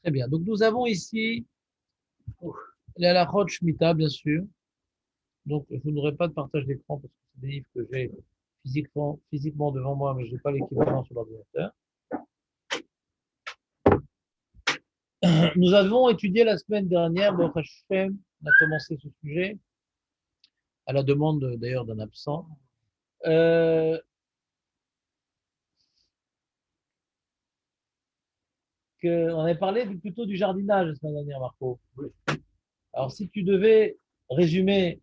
Très bien. Donc, nous avons ici la halachot Shemitah, bien sûr. Donc, je n'aurai pas de partage d'écran parce que c'est des livres que j'ai physiquement devant moi, mais je n'ai pas l'équivalent sur l'ordinateur. Nous avons étudié la semaine dernière, Baruch Hashem, on a commencé ce sujet, à la demande d'ailleurs d'un absent. Euh, on avait parlé plutôt du jardinage la semaine dernière, Marco. Oui. Alors, si tu devais résumer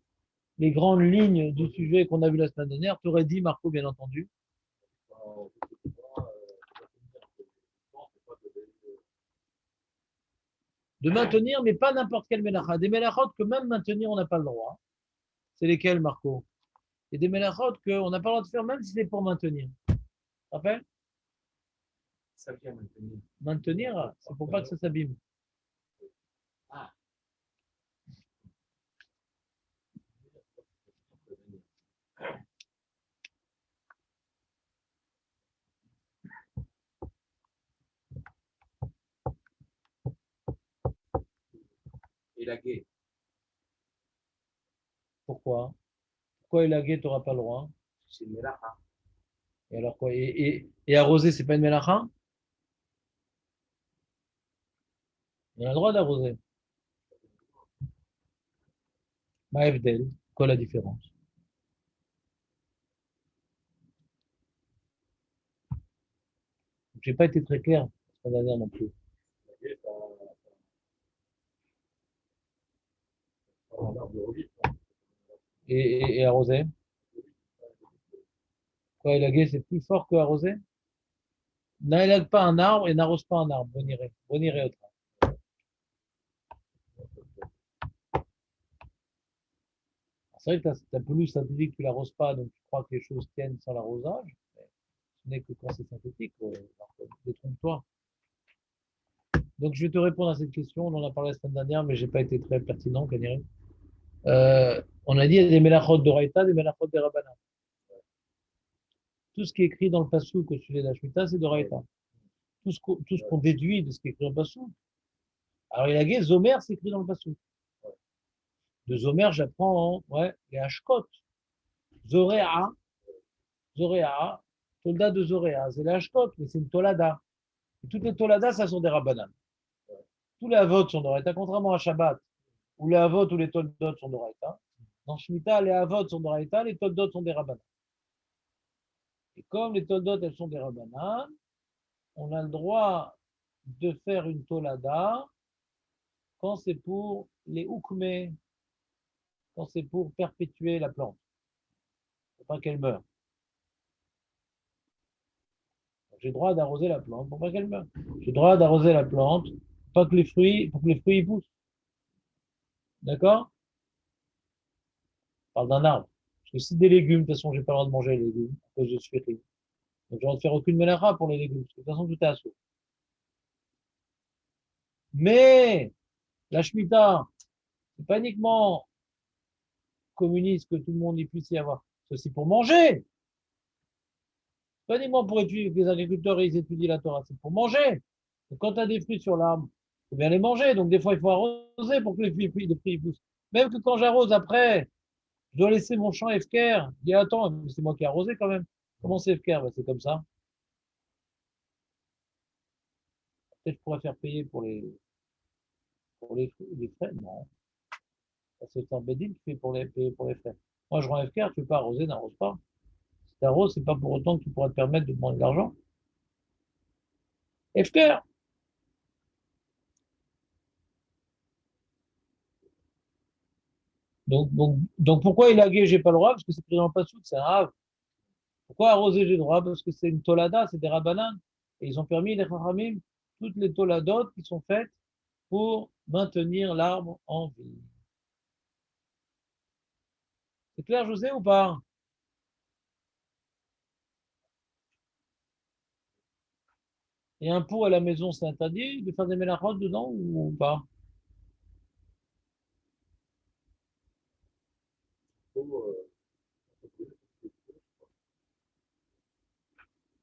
les grandes lignes du sujet qu'on a vu la semaine dernière, tu aurais dit, Marco, bien entendu, de maintenir, mais pas n'importe quel mélacha. Des mélachot que même maintenir, on n'a pas le droit. C'est lesquels, Marco? Et des mélachot qu'on n'a pas le droit de faire, même si c'est pour maintenir. Tu te rappelles? Ça vient maintenir. Maintenir, c'est pour pas que ça s'abîme. Ah. Et la guet. Pourquoi? Pourquoi élaguer, tu n'auras pas le droit? C'est une mélacha. Et alors quoi? Et arroser, c'est pas une mélacha? On a le droit d'arroser. Maëvdel, quoi la différence? J'ai pas été très clair la semaine dernière non plus. La guet, ça a l'air de relief. Et arroser? Quoi, élaguer, c'est plus fort que arroser? N'élague pas un arbre et n'arrose pas un arbre. Bonne irée autre. C'est vrai que ta pelouse synthétique, tu l'arroses pas, donc tu crois que les choses tiennent sans l'arrosage. Mais ce n'est que quand c'est synthétique. Détrompe-toi. Donc, je vais te répondre à cette question. On en a parlé la semaine dernière, mais j'ai pas été très pertinent, Kaniré. On a dit il y a des melachot de Raïta, des melachot de Rabbanan. Tout ce qui est écrit dans le Passouk au sujet de la Shemitah, c'est de Raïta. Tout ce qu'on déduit de ce qui est écrit dans le Passouk. Alors, il y a la Zomer, c'est écrit dans le Passouk. De Zomer, j'apprends les Hashkot. Zoréa, Zoréa, soldat de Zoréa, c'est les Hashkot, mais c'est une Tolada. Et toutes les Toladas, ça sont des Rabbanan. Tous les Avot sont de Raïta, contrairement à Shabbat, où les Avot ou les Toldot sont de Raïta. Dans Shemitah, les Avot sont de Raïta, les Toldot sont des Rabbanan. Et comme les Toldot, elles sont des Rabbanan, on a le droit de faire une Tolada quand c'est pour les Hukmé, quand c'est pour perpétuer la plante, pour pas qu'elle meure. J'ai le droit d'arroser la plante pour pas qu'elle meure. J'ai le droit d'arroser la plante pour que les fruits y poussent. D'accord? Je parle d'un arbre. Parce que si des légumes, de toute façon, j'ai pas le droit de manger les légumes à cause de ce fait. Donc, j'ai le droit de faire aucune mélara pour les légumes, parce que de toute façon, tout est à saut. Mais la Shemitah, c'est pas uniquement communiste que tout le monde y puisse y avoir. C'est aussi pour manger. Pas uniquement pour étudier que les agriculteurs ils étudient la Torah, c'est pour manger. Donc, quand tu as des fruits sur l'arbre, il faut bien les manger. Donc des fois, il faut arroser pour que les fruits poussent. Même que quand j'arrose après, je dois laisser mon champ FKR. Je dis attends, c'est moi qui ai arrosé quand même. Comment c'est FKR? Ben, c'est comme ça. Peut-être que je pourrais faire payer pour les frais. Non, c'est un bedin qui fait payer pour les frais. Moi, je rends FKR, tu ne peux pas arroser, n'arrose pas. Si tu arroses, c'est pas pour autant que tu pourras te permettre de demander de l'argent. FKR. Donc pourquoi élaguer, j'ai pas le droit? Parce que c'est pris dans le passouk, c'est un rave. Pourquoi arroser, j'ai le droit? Parce que c'est une tolada, c'est des rabbanan. Et ils ont permis, les chachamim, toutes les toladot qui sont faites pour maintenir l'arbre en vie. C'est clair, José, ou pas? Et un pot à la maison, c'est interdit de faire des mélachot dedans ou pas?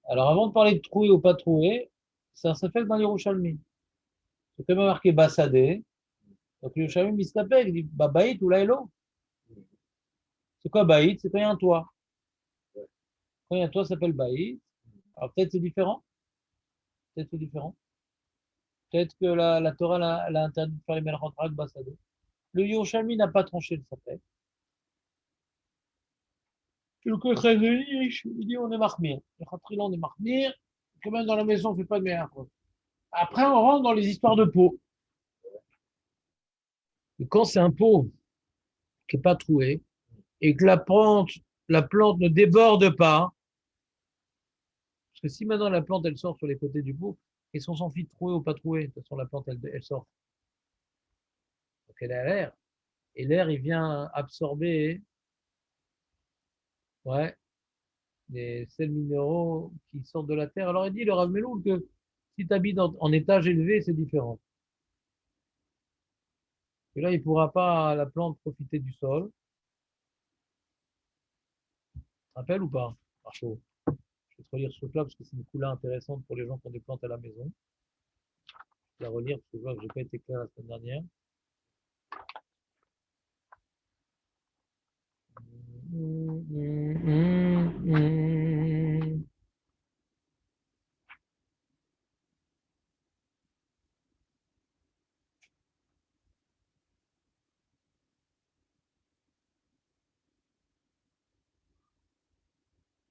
Alors avant de parler de trouer ou pas trouer, ça se fait dans les Yerushalmi. C'est comme marqué Bassadé. Donc le Yerushalmi, il se l'appelle, il dit Babaït ou Laïlo. C'est quoi Baït? C'est quand il y a un toit. Quand il y a un toit, ça s'appelle Baït. Alors peut-être c'est différent. Peut-être c'est différent. Peut-être que la Torah elle a interdit de faire les Melchot Rak Bassadé. Le Yerushalmi n'a pas tranché le sapin. Le Kochazonish, il dit on est marmire. Le Khatrila, on est marmire. Que même dans la maison, on ne fait pas de meilleur. Après, on rentre dans les histoires de pot. Et quand c'est un pot qui n'est pas troué et que la plante ne déborde pas, parce que si maintenant la plante elle sort sur les côtés du pot, et si on s'en fiche de trouer ou pas trouer, de toute façon la plante elle sort. Donc elle a l'air. Et l'air il vient absorber ouais, les sels minéraux qui sortent de la terre. Alors il dit le Rav Meloul que si tu habites en étage élevé, c'est différent. Et là, il ne pourra pas la plante profiter du sol. Tu te rappelles ou pas? Marco, je vais te relire ce truc-là parce que c'est une couleur intéressante pour les gens qui ont des plantes à la maison. Je vais la relire parce que je vois que je n'ai pas été clair la semaine dernière.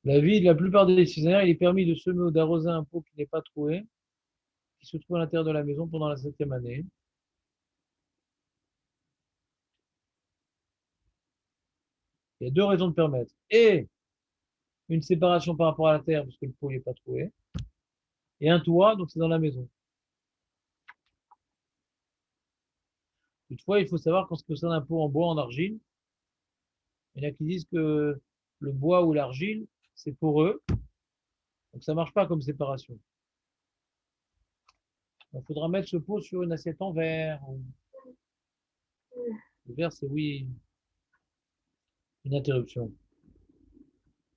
La vie de la plupart des décisionnaires, il est permis de semer ou d'arroser un pot qui n'est pas troué, qui se trouve à l'intérieur de la maison pendant la 7e année. Il y a deux raisons de permettre. Et une séparation par rapport à la terre, parce que le pot n'est pas troué. Et un toit, donc c'est dans la maison. Toutefois, il faut savoir qu'en ce qui concerne un pot en bois, en argile, il y en a qui disent que le bois ou l'argile, c'est poreux. Donc ça ne marche pas comme séparation. Il faudra mettre ce pot sur une assiette en verre. Le verre, c'est oui, une interruption.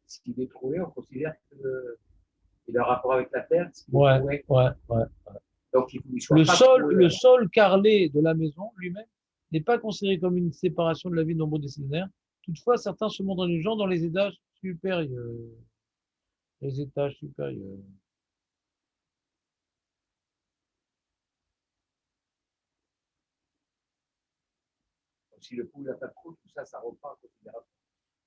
S'il est trouvé, on considère qu'il a un rapport avec la terre. Ouais. Donc, il soit pas trouvé, Le sol carrelé de la maison lui-même n'est pas considéré comme une séparation de la vie de nombreux décisionnaires. Toutefois, certains se montrent indulgents dans les étages supérieurs. Les étages supérieurs. Donc, si le pot n'a pas de trou, tout ça, ça repart en considération.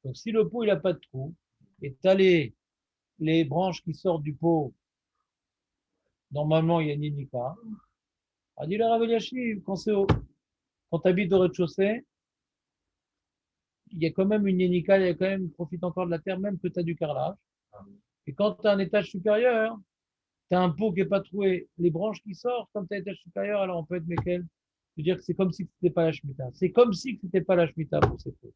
Donc, si le pot n'a pas de trou, et tu as les branches qui sortent du pot, normalement, il y a une Ninika. A dit le Rav Eliachiv, quand tu habites au rez-de-chaussée, il y a quand même une Ninika, il y a quand même, profite encore de la terre, même que tu as du carrelage. Et quand tu as un étage supérieur, tu as un pot qui n'est pas troué, les branches qui sortent, comme tu as un étage supérieur, alors on peut être méquel. Je veux dire que c'est comme si ce n'était pas la Shemitah. C'est comme si ce n'était pas la Shemitah pour ces pots.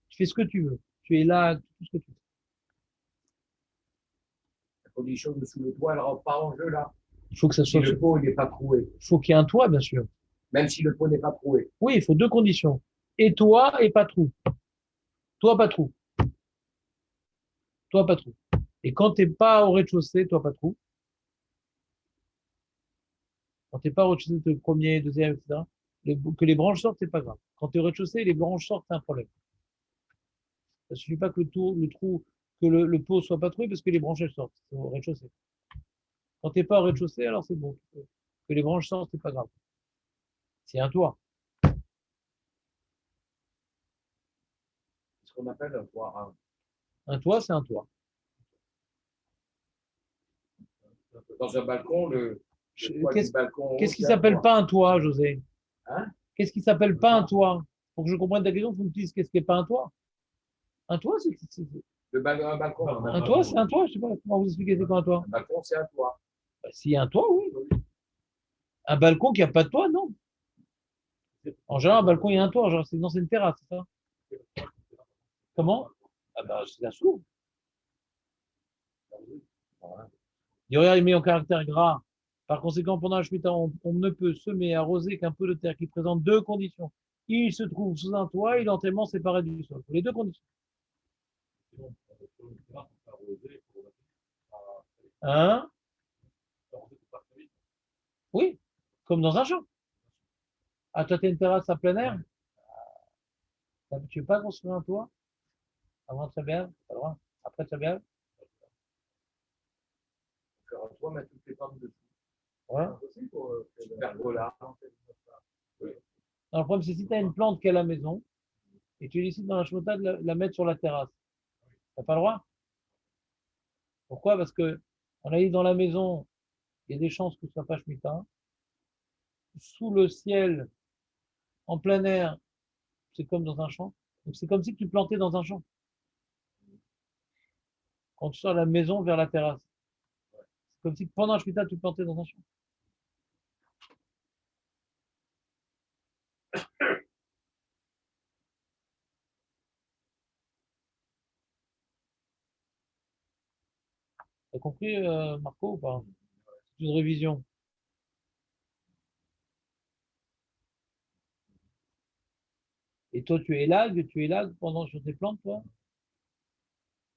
Tu fais ce que tu veux. Tu es là, tout ce que tu veux. La condition de sous le toit, elle ne rentre pas en jeu là. Il faut que ça Si soit. le pot n'est pas troué. Il faut qu'il y ait un toit, bien sûr. Même si le pot n'est pas troué. Oui, il faut deux conditions. Et toi, et pas trou. Toi, pas trou. Toi, pas trou. Et quand tu n'es pas au rez-de-chaussée, toi, pas trou. Quand tu n'es pas au rez-de-chaussée, le premier, deuxième, etc., que les branches sortent, c'est pas grave. Quand tu es au rez-de-chaussée, les branches sortent, c'est un problème. Ça ne suffit pas que le trou, que le pot soit pas trouvé parce que les branches elles sortent. C'est au rez-de-chaussée. Quand tu n'es pas au rez-de-chaussée, alors c'est bon. Que les branches sortent, c'est pas grave. C'est un toit. C'est ce qu'on appelle un toit. Un toit, c'est un toit. Dans un balcon, le toit du balcon. Qu'est-ce qui s'appelle pas un toit, José? Hein? Qu'est-ce qui s'appelle pas un toit? Pour que je comprenne ta question, il faut que tu dises qu'est-ce qui n'est pas un toit. Un toit, Un balcon. Un toit, c'est un toit. Je sais pas comment vous expliquer c'est quoi un toit. Un balcon, c'est un toit. Bah, s'il y a un toit, oui. Un balcon qui n'a pas de toit, non. En général, un balcon, il y a un toit. Genre, c'est une terrasse, c'est ça? Comment? Ah bah, c'est la source. Il aurait mis en caractère gras. Par conséquent, pendant la Shemitah, on ne peut semer et arroser qu'un peu de terre qui présente deux conditions. Il se trouve sous un toit, il est entièrement séparé du sol. Les deux conditions. Hein? Oui, comme dans un champ. Ah, toi, tu as une terrasse à plein air? Tu ne veux pas construire un toit avant Tchabéav? Pas le droit. Après Tchabéav? Faire un toit, mettre toutes les plantes dessus. Ouais. Aussi pour faire là. Oui. Alors, le problème, c'est si tu as une plante qui est à la maison et tu décides dans la chmota de la mettre sur la terrasse, tu n'as pas le droit? Pourquoi? Parce que on a dit dans la maison, il y a des chances que ce soit pas Shemitah. Sous le ciel, en plein air, c'est comme dans un champ. Donc, c'est comme si tu plantais dans un champ. Quand tu sors de la maison vers la terrasse. C'est comme si pendant la Shemitah, tu plantais dans un champ. T'as compris, Marco, ou pas? C'est une révision. Et toi, tu es lag pendant sur tes plantes, toi?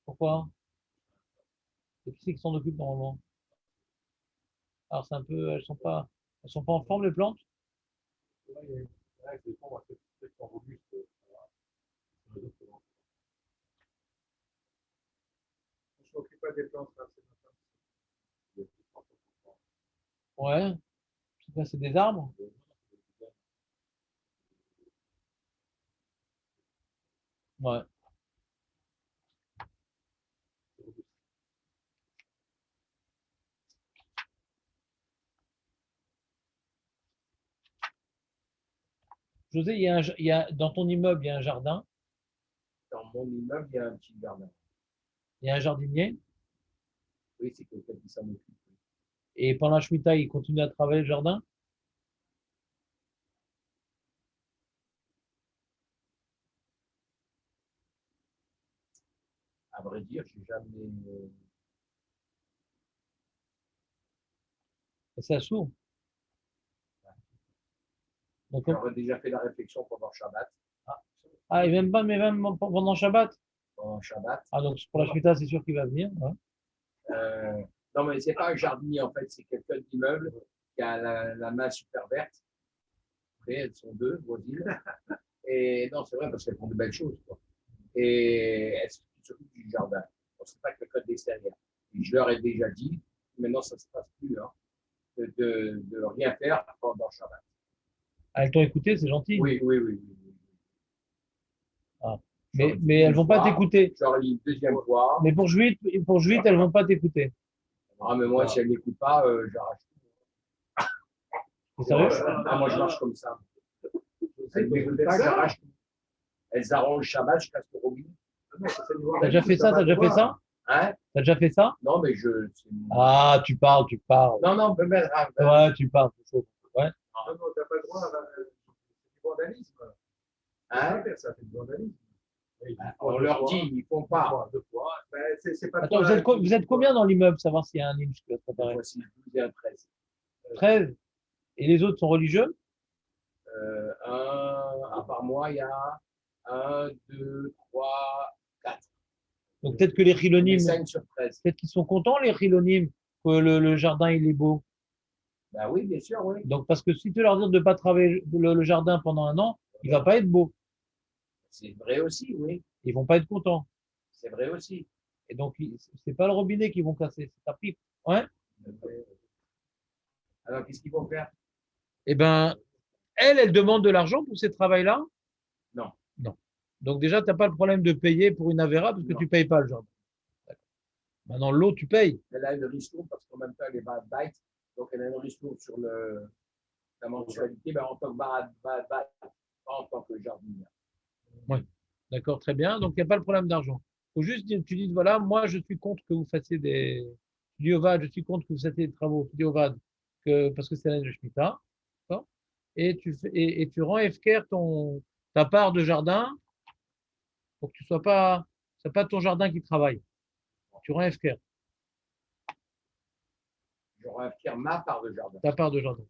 Pourquoi? Et qui c'est qui s'en occupe normalement? Alors, c'est un peu, elles sont pas en forme, les plantes? Je m'occupe pas des plantes là, Ouais. C'est quoi, c'est des arbres? Ouais. José, dans ton immeuble, il y a un jardin, dans mon immeuble, il y a un petit jardin. il y a un jardinier, Oui, c'est quelqu'un qui s'en occupe. et pendant la Shemitah, il continue à travailler le jardin. À vrai dire, j'ai jamais. Et c'est assourd. Donc, J'aurais déjà fait la réflexion pendant Shabbat. ah, et même pas, mais même pendant Shabbat. Pendant Shabbat. Ah, donc pour la Shemitah, c'est sûr qu'il va venir. Ouais. Non, mais c'est pas un jardinier en fait, c'est quelqu'un d'immeuble qui a la main super verte. Après, elles sont deux, voisines. Et non, c'est vrai parce qu'elles font de belles choses. Quoi. Et elles s'occupent du jardin. Donc, c'est pas quelqu'un de l'extérieur. Et je leur ai déjà dit, maintenant ça ne se passe plus, hein, de rien faire pendant Shabbat. Ah, elles t'ont écouté, c'est gentil. Oui, oui, oui. Oui. Ah. Mais elles vont pas t'écouter. Genre une deuxième fois. Mais pour Juit, elles vont pas t'écouter. Ah, mais moi, si elles n'écoutent pas, j'arrache tout. C'est sérieux? Ah, moi, je marche comme ça. Elles n'écoutent pas, j'arrache tout. Elles arrangent le Shabbat, je casse le robinet. T'as déjà fait ça? T'as déjà fait ça? Hein? T'as déjà fait ça? Non, mais Ah, tu parles. Non, non, mais Ouais, tu parles. Ouais. non, non, t'as pas le droit, c'est du vandalisme. Hein? Ça, c'est du vandalisme. On leur dit, ils font pas. Ben, c'est pas Attends, vous êtes combien dans l'immeuble, savoir s'il y a un hymne qui va se préparer? Voici 12 et un 13. 13. Et les autres sont religieux? À part moi, il y a 1, 2, 3, 4. Donc peut-être que les chilonimes, 5 sur 13. peut-être qu'ils sont contents, les chilonimes, que le jardin il est beau. Ben oui, bien sûr, oui. Donc parce que si tu leur dis de ne pas travailler le jardin pendant un an, il va pas être beau. C'est vrai aussi, oui. Ils vont pas être contents. C'est vrai aussi. Et donc c'est pas le robinet qu'ils vont casser, c'est ta pipe. Ouais. Alors, qu'est-ce qu'ils vont faire? Eh ben, elle demande de l'argent pour ces travaux-là? Non. Non. Donc déjà, tu n'as pas le problème de payer pour une Avera parce que Non. tu ne payes pas le jardin. Maintenant, l'eau, tu payes. Elle a une ristourne parce qu'en même temps, elle est bad bite. Donc, elle a une ristourne sur la mensualité ben, en tant que bad bite, pas en tant que jardinier. Oui. D'accord, très bien. Donc, il n'y a pas le problème d'argent. Il faut juste dire, tu dis, voilà, moi, je suis contre que vous fassiez des. Tu dis au VAD, je suis contre que vous fassiez des travaux. Tu dis au VAD, parce que c'est l'année de Shemitah. D'accord. Et tu rends Efker ta part de jardin pour que tu sois pas. C'est pas ton jardin qui travaille. Tu rends Efker. J'aurais à ma part de jardin. Ta part de jardin.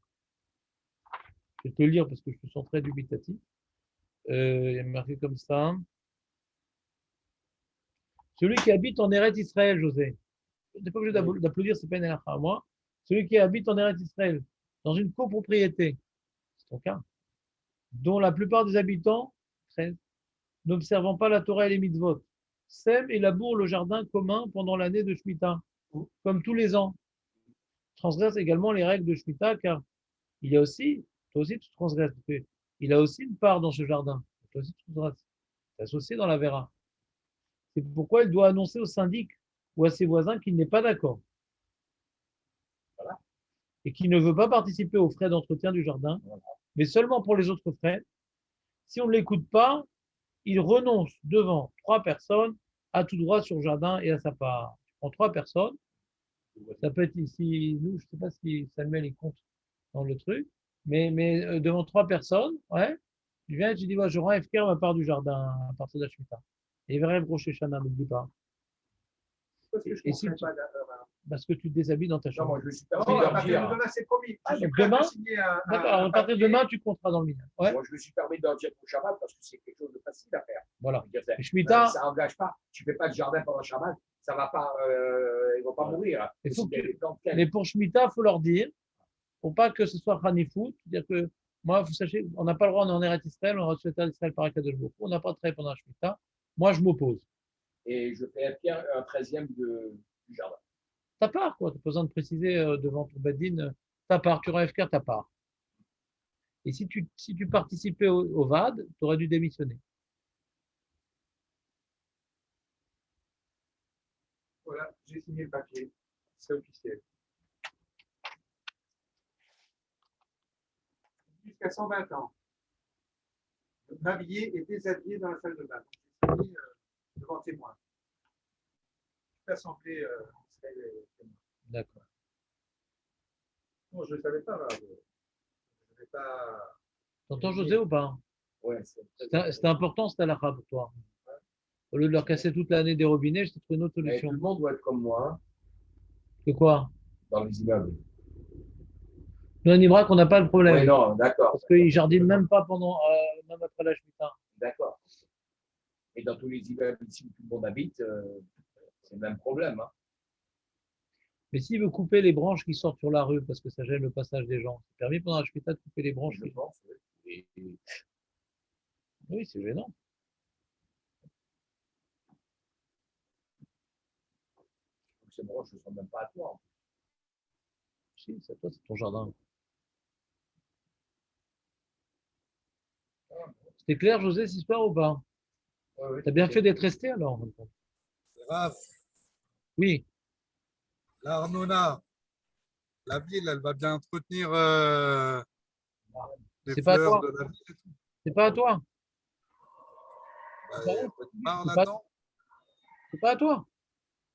Je vais te le lire parce que je me sens très dubitatif. Il y a marqué comme ça. Celui qui habite en Eretz Israël, José. Tu n'es pas obligé d'applaudir, c'est pas une erreur à moi. Celui qui habite en Eretz Israël, dans une copropriété, c'est ton cas. dont la plupart des habitants, 13, n'observant pas la Torah et les mitzvot, sèment et labourent le jardin commun pendant l'année de Shemitah, comme tous les ans. Transgresse également les règles de Shemitah, car il y a aussi, toi aussi tu transgresses, il a aussi une part dans ce jardin. Toi aussi tu transgresses. C'est associé dans la Vera. C'est pourquoi il doit annoncer au syndic ou à ses voisins qu'il n'est pas d'accord. Voilà. Et qu'il ne veut pas participer aux frais d'entretien du jardin, voilà, mais seulement pour les autres frais. Si on ne l'écoute pas, il renonce devant 3 personnes à tout droit sur le jardin et à sa part. Tu prends 3 personnes, ça peut être ici, nous, je ne sais pas si Samuel il compte dans le truc, mais devant 3 personnes, ouais, tu viens et tu dis, ouais, je rends FK ma part du jardin à partir de la Shemitah. Et vrai broché Shana, n'oublie pas. Parce que je Et ne si comprends tu, pas d'accord. parce que tu te déshabilles dans ta Non, chambre. moi, je me suis Non, permis à d'en partir dire. de demain, c'est promis. Ah, Je suis donc prêt demain, à signer d'accord, à partir de papier. demain, tu compteras dans le mien. Ouais, Moi, je me suis permis d'en dire pour Shabbat parce que c'est quelque chose de facile à faire. voilà. Et Et Shemitah, ça n'engage pas. Tu ne fais pas de jardin pendant Shabbat, ça va pas, ils ne vont pas mourir. il faut que des plantes mais pour Shemitah, il faut leur dire, faut pas que ce soit Khanifout, c'est-à-dire que moi, vous sachez, on n'a pas le droit, on est en Eretz Israël, on reçoit Israël par Akadosh Baruch Hu, on n'a pas de travail pendant la Shemitah. Moi, je m'oppose. Et je fais un 13e du jardin. Ta part, quoi. Tu n'as pas besoin de préciser devant ton badin, ta part, tu aurais FK ta part. Et si tu participais au VAD, tu aurais dû démissionner. Voilà, j'ai signé le papier. C'est officiel. Jusqu'à 120 ans. M'habiller et déshabiller dans la salle de bain. J'ai signé devant témoin. L'Assemblée serait témoin. D'accord. Non, je ne savais pas. Là. Je n'avais pas. T'entends José ou pas? Ouais, C'était important, cette halakha pour toi. Au lieu de leur casser toute l'année des robinets, je t'ai trouvé une autre mais solution. tout le monde doit être comme moi C'est quoi? dans les immeubles. Nous, à Nibrak, on n'a pas le problème. Oui, non, d'accord. Parce qu'ils jardinent même pas pendant, même après la Shemitah. D'accord. Et dans tous les immeubles ici où tout le monde habite, c'est le même problème. Hein. Mais s'il veut couper les branches qui sortent sur la rue parce que ça gêne le passage des gens, c'est permis pendant la Shemitah de couper les branches. Je pense. Oui. Oui, c'est gênant. Ces branches ne sont même pas à toi. Si, c'est toi, c'est ton jardin. C'était clair, José, cette histoire ou pas? Ouais, T'as bien fait d'être resté alors. Raph, Oui. l'Arnona, la ville, elle va bien entretenir les C'est pas à fleurs toi. de la ville. C'est pas à toi. Bah, il y a pas de part C'est pas, là-dedans. c'est pas à toi.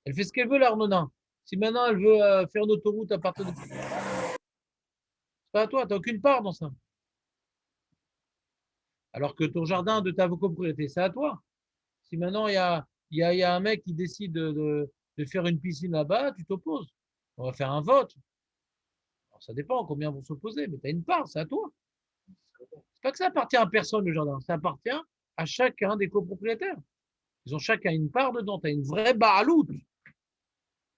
Elle fait ce qu'elle veut, l'Arnona. Si maintenant elle veut faire une autoroute à partir de. C'est pas à toi, t'as aucune part dans ça. Alors que ton jardin de ta copropriété, c'est à toi. Si maintenant il y a un mec qui décide de faire une piscine là-bas, tu t'opposes. On va faire un vote. Alors, ça dépend combien vont s'opposer, mais tu as une part, c'est à toi. C'est pas que ça appartient à personne le jardin, ça appartient à chacun des copropriétaires. Ils ont chacun une part dedans. Tu as une vraie baalout. Tu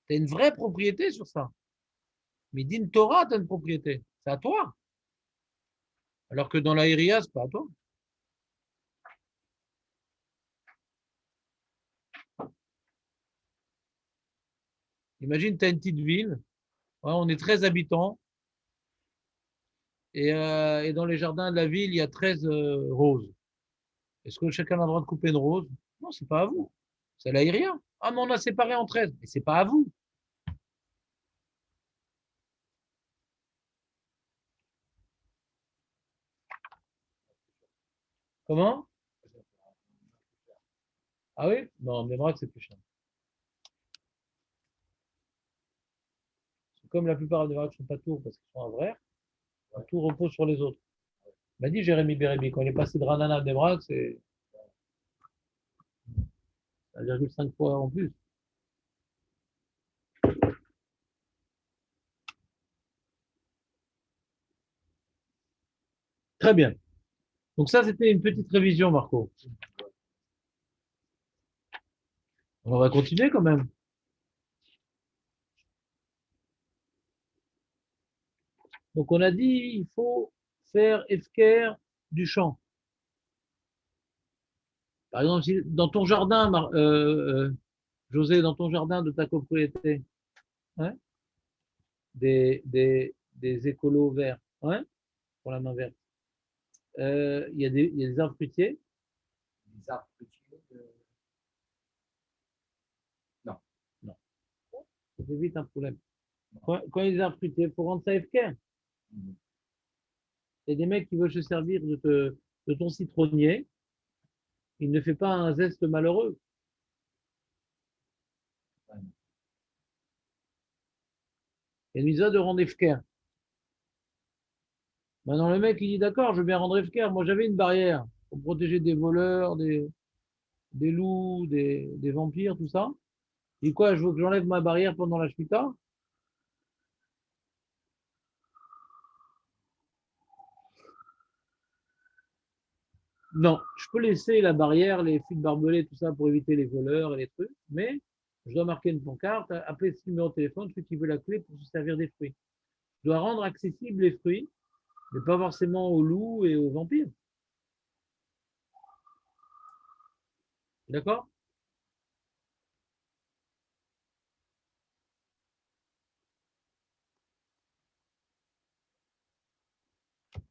as une vraie propriété sur ça. Mais d'une Torah, tu as une propriété. C'est à toi. Alors que dans la Iria, c'est pas à toi. Imagine, tu as une petite ville. Ouais, on est 13 habitants. Et dans les jardins de la ville, il y a 13 roses. Est-ce que chacun a le droit de couper une rose? Non, c'est pas à vous. C'est à l'aérien. Ah, mais on a séparé en 13. Mais c'est pas à vous. Comment? Ah oui? Non, mais vrai que c'est plus cher. Comme la plupart des vracs ne sont pas tours parce qu'ils sont en vrai, tout repose sur les autres. Il m'a dit Jérémy Bérébi, quand il est passé de Ranana à Devrak, c'est 1,5 fois en plus. Très bien. Donc ça, c'était une petite révision, Marco. On va continuer quand même. Donc on a dit, il faut faire Efker du champ. Par exemple, dans ton jardin, José, dans ton jardin de ta copropriété, hein, des écolos verts, hein, pour la main verte, il y a des arbres fruitiers. Les arbres fruitiers. Non. Non. Ça fait vite un problème. Quand il y a des arbres fruitiers, il faut rendre ça FK. Mhm. Il y a des mecs qui veulent se servir de ton citronnier. Il ne fait pas un zeste malheureux. Il y a une visa de rendre FK. Maintenant, le mec, il dit d'accord, je veux bien rendre FK. Moi, j'avais une barrière pour protéger des voleurs, des loups, des vampires, tout ça. Et quoi, je veux que j'enlève ma barrière pendant la Shemitah? Non, je peux laisser la barrière, les fils barbelés, tout ça pour éviter les voleurs et les trucs, mais je dois marquer une pancarte, appeler ce numéro de téléphone, celui qui veut la clé pour se servir des fruits. Je dois rendre accessibles les fruits, mais pas forcément aux loups et aux vampires. D'accord?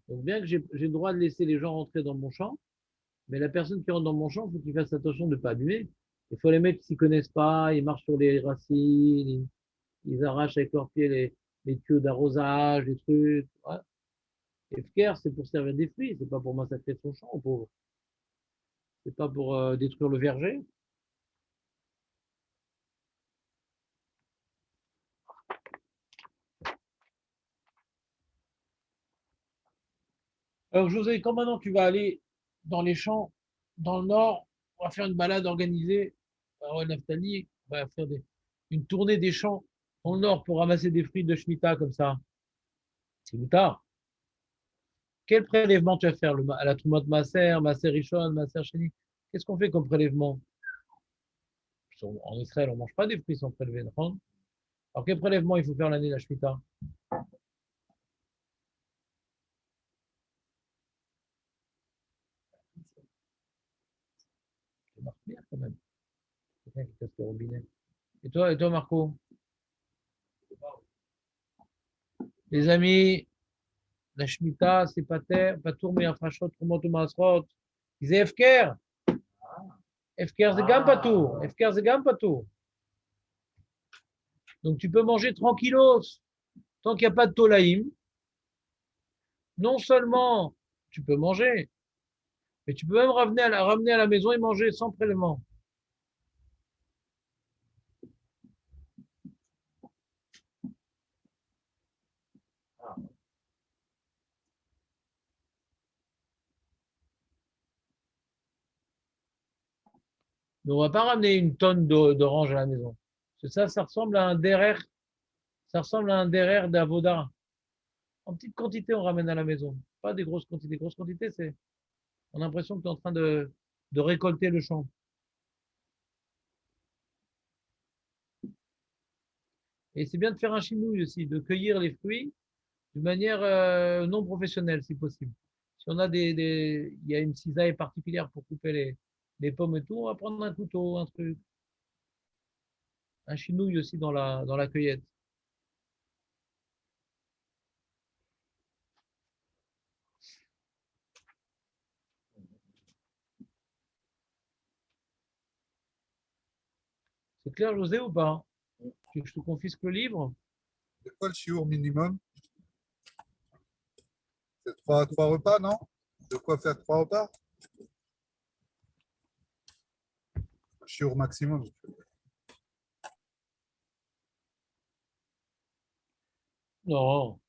Donc bien que j'ai le droit de laisser les gens rentrer dans mon champ, mais la personne qui rentre dans mon champ, il faut qu'il fasse attention de ne pas abîmer. Il faut les mecs qui s'y connaissent pas, ils marchent sur les racines, ils arrachent avec leurs pieds les tuyaux d'arrosage, les trucs. Ouais. Et FKR, c'est pour servir des fruits, c'est pas pour massacrer son champ, pauvre. C'est pas pour détruire le verger. Alors José, quand maintenant tu vas aller dans les champs, dans le nord, on va faire une balade organisée. Alors, Naftali va faire une tournée des champs dans le nord pour ramasser des fruits de Shemitah comme ça. C'est tard. Quel prélèvement tu vas faire à la Troumot Masser, Masser Rishon, Masser Sheni? Qu'est-ce qu'on fait comme prélèvement? En Israël, on ne mange pas des fruits sans prélever. Non. Alors quel prélèvement il faut faire l'année de la Shemitah? Ça marche bien quand même. Quelqu'un qui casse le robinet. Et toi Marco? Les amis, la Shemitah, c'est pas terre, pas tour, mais un frachot, Troumot Masrot. Ils disent Efker. Efker, c'est gam pas tour. Efker, c'est gam pas tour. Donc tu peux manger tranquillos. Tant qu'il n'y a pas de tolaïm, non seulement tu peux manger, mais tu peux même ramener à la maison et manger sans prélèvement. Mais on ne va pas ramener une tonne d'oranges à la maison. Parce que ça ressemble à un derrière, ça ressemble à un derrière d'avoda. En petite quantité, on ramène à la maison. Pas des grosses quantités. Grosses quantités, c'est, on a l'impression que tu es en train de récolter le champ. Et c'est bien de faire un chinouille aussi, de cueillir les fruits de manière non professionnelle, si possible. Si on a il y a une cisaille particulière pour couper les pommes et tout, on va prendre un couteau, un truc. Un chinouille aussi dans la cueillette. C'est clair, José, ou pas? Tu veux que je te confisque le livre? C'est quoi le chiour minimum? C'est trois repas, non? De quoi faire 3 repas? Le chiour maximum. Non.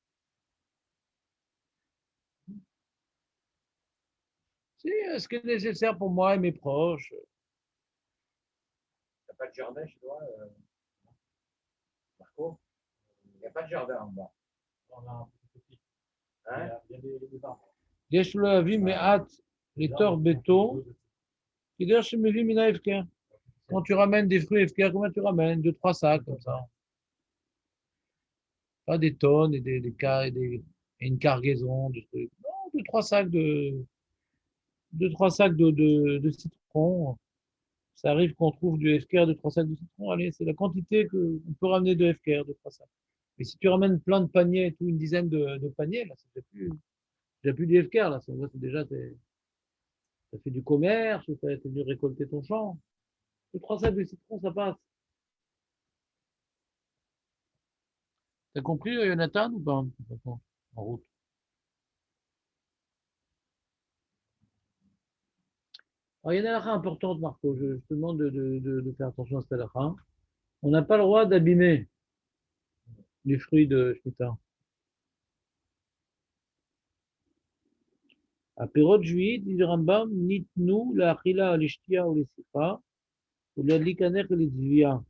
C'est ce qui est nécessaire pour moi et mes proches. T'as pas de jardin chez toi, Marco? Il n'y a pas de jardin en bas. On a un petit. Hein? Il y a des arbres. יש לו להביא מעט לתוך ביתו, כדי שמביא מן ההפקר. Quand tu ramènes des fruits FK, combien tu ramènes? 2, 3 sacs, comme ça. Pas des tonnes et et une cargaison de trucs. Non, 2, 3 sacs 2-3 sacs de citron. Ça arrive qu'on trouve du FKR de 3 sacs de citron. Allez, c'est la quantité qu'on peut ramener de FKR de 3 sacs. Mais si tu ramènes plein de paniers et tout, une dizaine de paniers, là, c'est déjà plus du FKR, là. C'est déjà, t'as fait du commerce, ou t'as dû récolter ton champ. Les 3 sacs de citron, ça passe. T'as compris, Jonathan, ou pas? En route. Alors, il y a une halakha importante, Marco. Je te demande de faire attention à cette halakha. On n'a pas le droit d'abîmer les fruits de Shemitah. À Pérod juillet, dit le Rambam, nitnu la achila les shtia ou les sifa, ou la likaner et les zvia.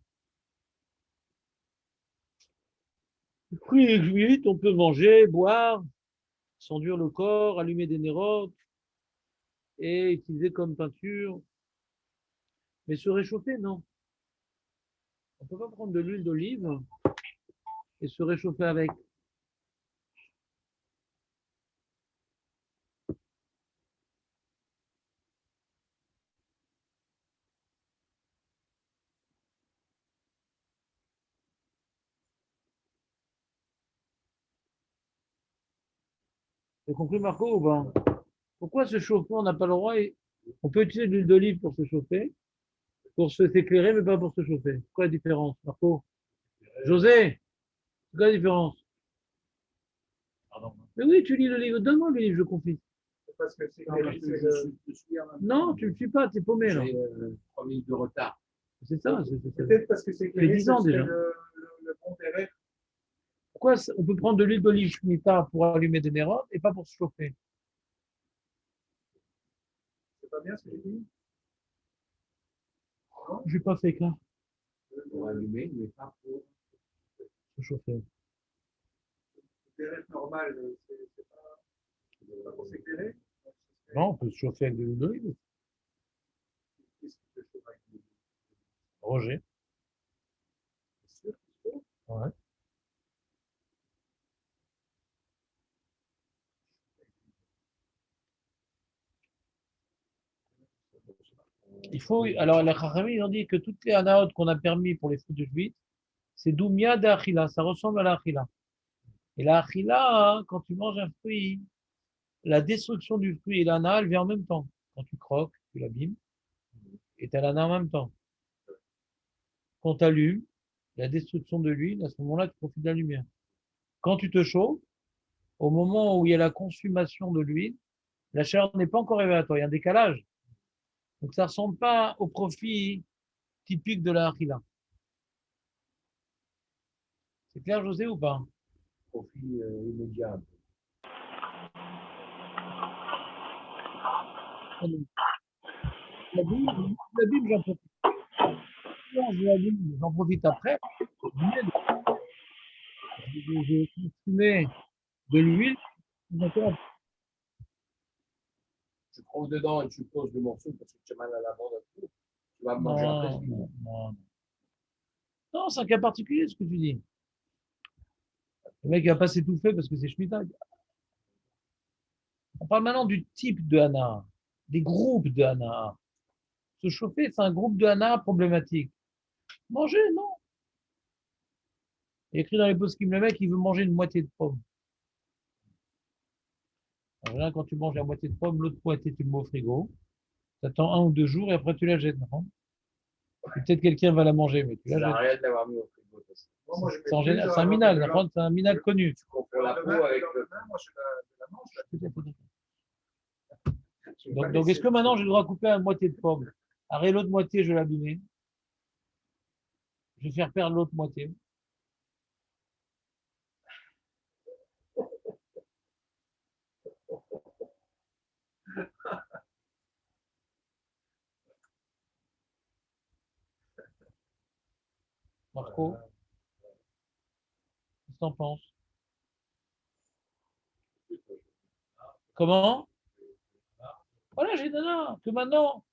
Les fruits et juillet, on peut manger, boire, s'enduire le corps, allumer des nérodes et utiliser comme peinture. Mais se réchauffer, non. On ne peut pas prendre de l'huile d'olive et se réchauffer avec. T'as compris, Marco, ou pas? Pourquoi se chauffer, on n'a pas le droit on peut utiliser de l'huile d'olive pour se chauffer, pour se s'éclairer, mais pas pour se chauffer. C'est quoi la différence, Marco? José, c'est quoi la différence? Pardon. Mais oui, tu lis le livre. Donne-moi le livre, je confie. C'est parce que c'est Non, parce que je suis en même Non, temps. tu ne le suis pas, tu es paumé là. J'ai 3 minutes de retard. C'est ça. peut-être parce que c'est Ça fait 10 ans déjà. le bon derrière. Pourquoi on peut prendre de l'huile d'olive Shemitah pour allumer des nérodes et pas pour se chauffer? C'est pas bien ce que j'ai dit? Je n'ai pas fait qu'un. Pour allumer, mais pas pour. Se chauffer. Le derrière normal, c'est pas pour s'éclairer. Non, on peut se chauffer avec de l'huile d'olive. Qu'est-ce qui te chauffe avec lui? Roger. C'est sûr, c'est sûr. Ouais. Il faut, alors, les Chachamim, ils ont dit que toutes les anaot qu'on a permis pour les fruits de juifs, c'est doumia d'achila, ça ressemble à l'achila. Et l'achila, hein, quand tu manges un fruit, la destruction du fruit et l'ana, elle vient en même temps. Quand tu croques, tu l'abîmes, et tu as l'ana en même temps. Quand tu allumes, la destruction de l'huile, à ce moment-là, tu profites de la lumière. Quand tu te chauffes, au moment où il y a la consommation de l'huile, la chaleur n'est pas encore arrivée à toi, il y a un décalage. Donc ça ne ressemble pas au profit typique de la achila. C'est clair, José, ou pas? Profit immédiat. La Bible, j'en profite. J'en profite après. J'ai consumé de l'huile. D'accord. Tu prends dedans et tu poses le morceau parce que tu as mal à la bande. Tu vas manger après. Non. Non, c'est un cas particulier ce que tu dis. Le mec va pas s'étouffer parce que c'est Shemitah. On parle maintenant du type de hana, des groupes de hana. Se chauffer, c'est un groupe de hana problématique. Manger, non. Il y a écrit dans les poskim, le mec, il veut manger une moitié de pomme. Alors là, quand tu manges la moitié de pomme, l'autre moitié, tu le mets au frigo. Tu attends 1 ou 2 jours et après tu la jettes. Non, peut-être quelqu'un va la manger, mais tu Ça la n'a jettes. rien d'avoir mis au frigo. Moi, je mets C'est plus un minal, c'est un minal connu. Tu confonds la peau lendemain, avec le le. lendemain, moi, je la mange. Donc est-ce que maintenant j'ai le droit de couper la moitié de pomme? Arrête l'autre moitié, je vais l'abîmer. Je vais faire perdre l'autre moitié. Marco, qu'est-ce que t'en penses? Comment? Voilà, j'ai nana, que maintenant,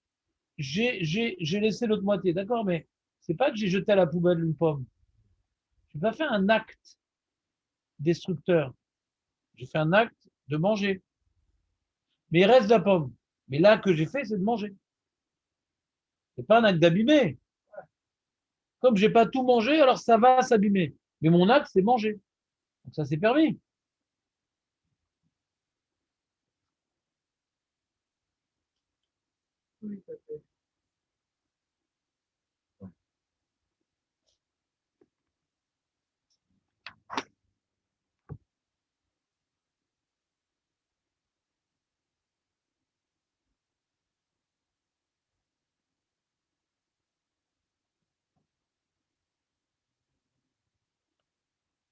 j'ai laissé l'autre moitié, d'accord, mais c'est pas que j'ai jeté à la poubelle une pomme. Je n'ai pas fait un acte destructeur. J'ai fait un acte de manger. Mais il reste de la pomme. Mais là, que j'ai fait, c'est de manger. C'est pas un acte d'abîmer. Comme j'ai pas tout mangé, alors ça va s'abîmer. Mais mon acte, c'est manger. Donc ça, c'est permis. Oui, tout à fait.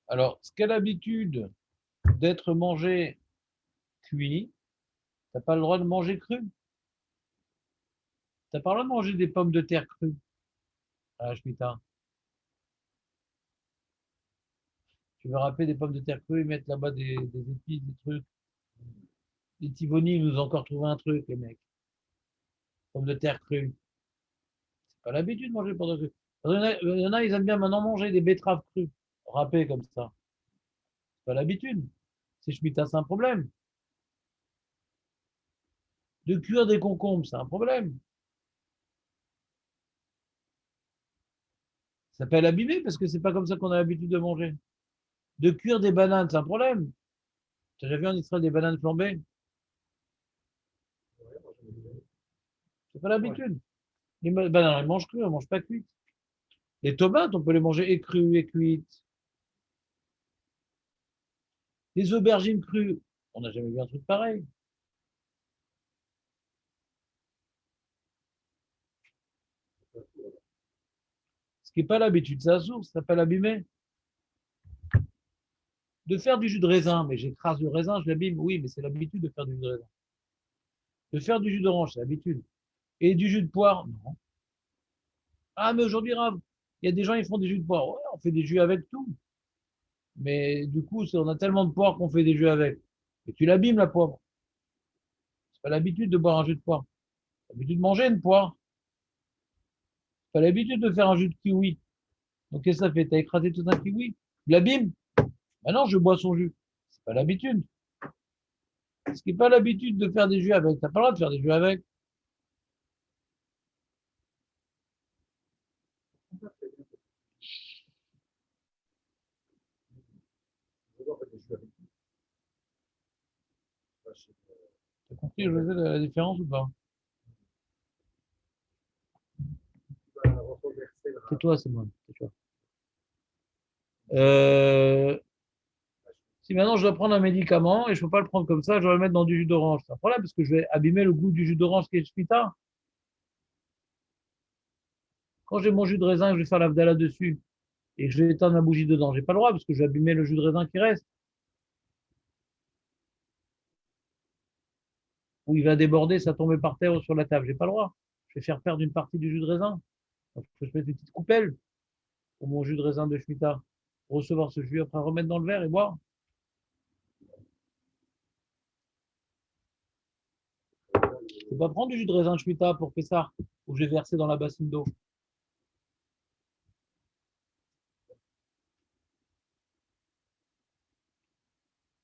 Alors, ce qu'a l'habitude d'être mangé cuit, t'as pas le droit de manger cru. T'as pas le droit de manger des pommes de terre crues à la Shemitah. Tu veux râper des pommes de terre crues et mettre là-bas des épices, des trucs. Les Tivoni, ils nous ont encore trouvé un truc, les mecs. Pommes de terre crues. C'est pas l'habitude de manger des pommes de terre crues. Il y en a, ils aiment bien maintenant manger des betteraves crues, râpées comme ça. C'est pas l'habitude. C'est Shemitah, c'est un problème. De cuire des concombres, c'est un problème. Ça s'appelle abîmer parce que c'est pas comme ça qu'on a l'habitude de manger. De cuire des bananes, c'est un problème. Tu as déjà vu en Israël des bananes flambées? Ouais, moi, j'en ai vu. C'est pas l'habitude. Les bananes, elles mangent crues, elles mangent pas cuites. Les tomates, on peut les manger et crues et cuites. Les aubergines crues, on n'a jamais vu un truc pareil. Ce qui n'est pas l'habitude, c'est la source, ça s'appelle abîmer. De faire du jus de raisin, mais j'écrase le raisin, je l'abîme. Oui, mais c'est l'habitude de faire du jus de raisin. De faire du jus d'orange, c'est l'habitude. Et du jus de poire, non. Ah, mais aujourd'hui, Rav, il y a des gens, ils font des jus de poire. Ouais, on fait des jus avec tout. Mais du coup, on a tellement de poire qu'on fait des jus avec. Et tu l'abîmes, la poire. C'est pas l'habitude de boire un jus de poire. C'est l'habitude de manger une poire. C'est pas l'habitude de faire un jus de kiwi. Donc, qu'est-ce que ça fait? T'as écrasé tout un kiwi? Tu l'abîmes? Maintenant, je bois son jus. C'est pas l'habitude. Ce qui n'est pas l'habitude de faire des jus avec. T'as pas le droit de faire des jus avec. Je vois, en fait, je suis avec lui. Enfin, T'as compris, José, la différence ou pas? tu vas reconverser le rap. Tais-toi, c'est moi. Tais-toi. Euh, Si maintenant je dois prendre un médicament et je ne peux pas le prendre comme ça, je dois le mettre dans du jus d'orange. C'est un problème parce que je vais abîmer le goût du jus d'orange qui est Shmita. Quand j'ai mon jus de raisin et que je vais faire l'avdala dessus et que je vais éteindre la bougie dedans, j'ai pas le droit parce que je vais abîmer le jus de raisin qui reste. Ou il va déborder, ça tomber par terre ou sur la table. J'ai pas le droit. Je vais faire perdre une partie du jus de raisin. Donc, il faut que je mette une petite coupelle pour mon jus de raisin de Shmita. Recevoir ce jus, après remettre dans le verre et boire. Je ne peux pas prendre du jus de raisin de Shmita pour Pessah, où je vais verser dans la bassine d'eau.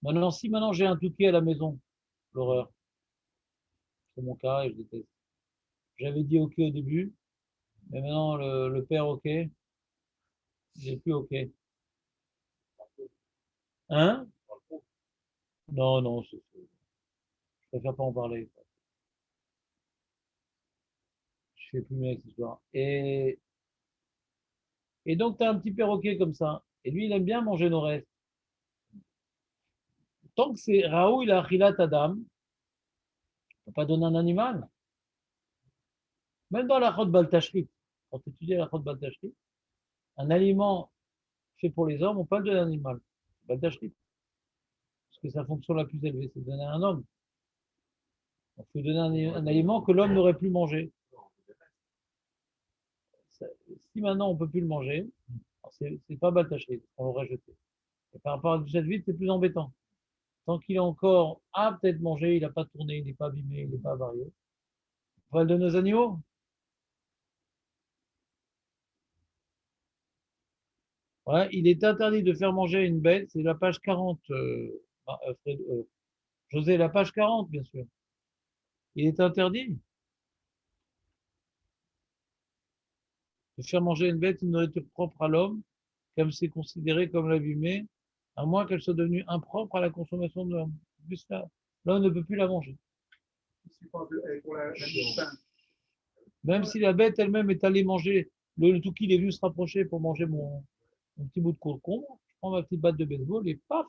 Maintenant, si maintenant j'ai un touquet à la maison, l'horreur, c'est mon cas et je déteste. J'avais dit OK au début, mais maintenant le père OK, j'ai plus OK. Hein? Non, non, je préfère pas en parler. Je fais plus mieux avec cette histoire. Et donc, tu as un petit perroquet comme ça. Et lui, il aime bien manger nos restes. Tant que c'est Raoul, il a Achilat Adam, on ne peut pas donner un animal. Même dans la Chod Baltashrit, quand tu étudies la Chod Baltashrit, un aliment fait pour les hommes, on peut le donner à un animal. Baltashrit. Parce que sa fonction la plus élevée, c'est de donner à un homme. On peut donner un aliment que l'homme n'aurait plus mangé. Si maintenant on ne peut plus le manger, c'est pas Baltashrit, on l'aurait jeté. Et par rapport à cette vide, c'est plus embêtant. Tant qu'il est encore apte à être mangé, il n'a pas tourné, il n'est pas abîmé, il n'est pas avarié. On va le donner aux animaux. Ouais, il est interdit de faire manger une bête, c'est la page 40, José, la page 40, bien sûr. Il est interdit de faire manger une bête une nourriture propre à l'homme, comme c'est considéré comme l'abîmer, à moins qu'elle soit devenue impropre à la consommation de l'homme. Plus là, l'homme ne peut plus la manger. Pour la mise pain. Même si la bête elle-même est allée manger, le Touki, il est venu se rapprocher pour manger mon petit bout de concombre, je prends ma petite batte de baseball et paf,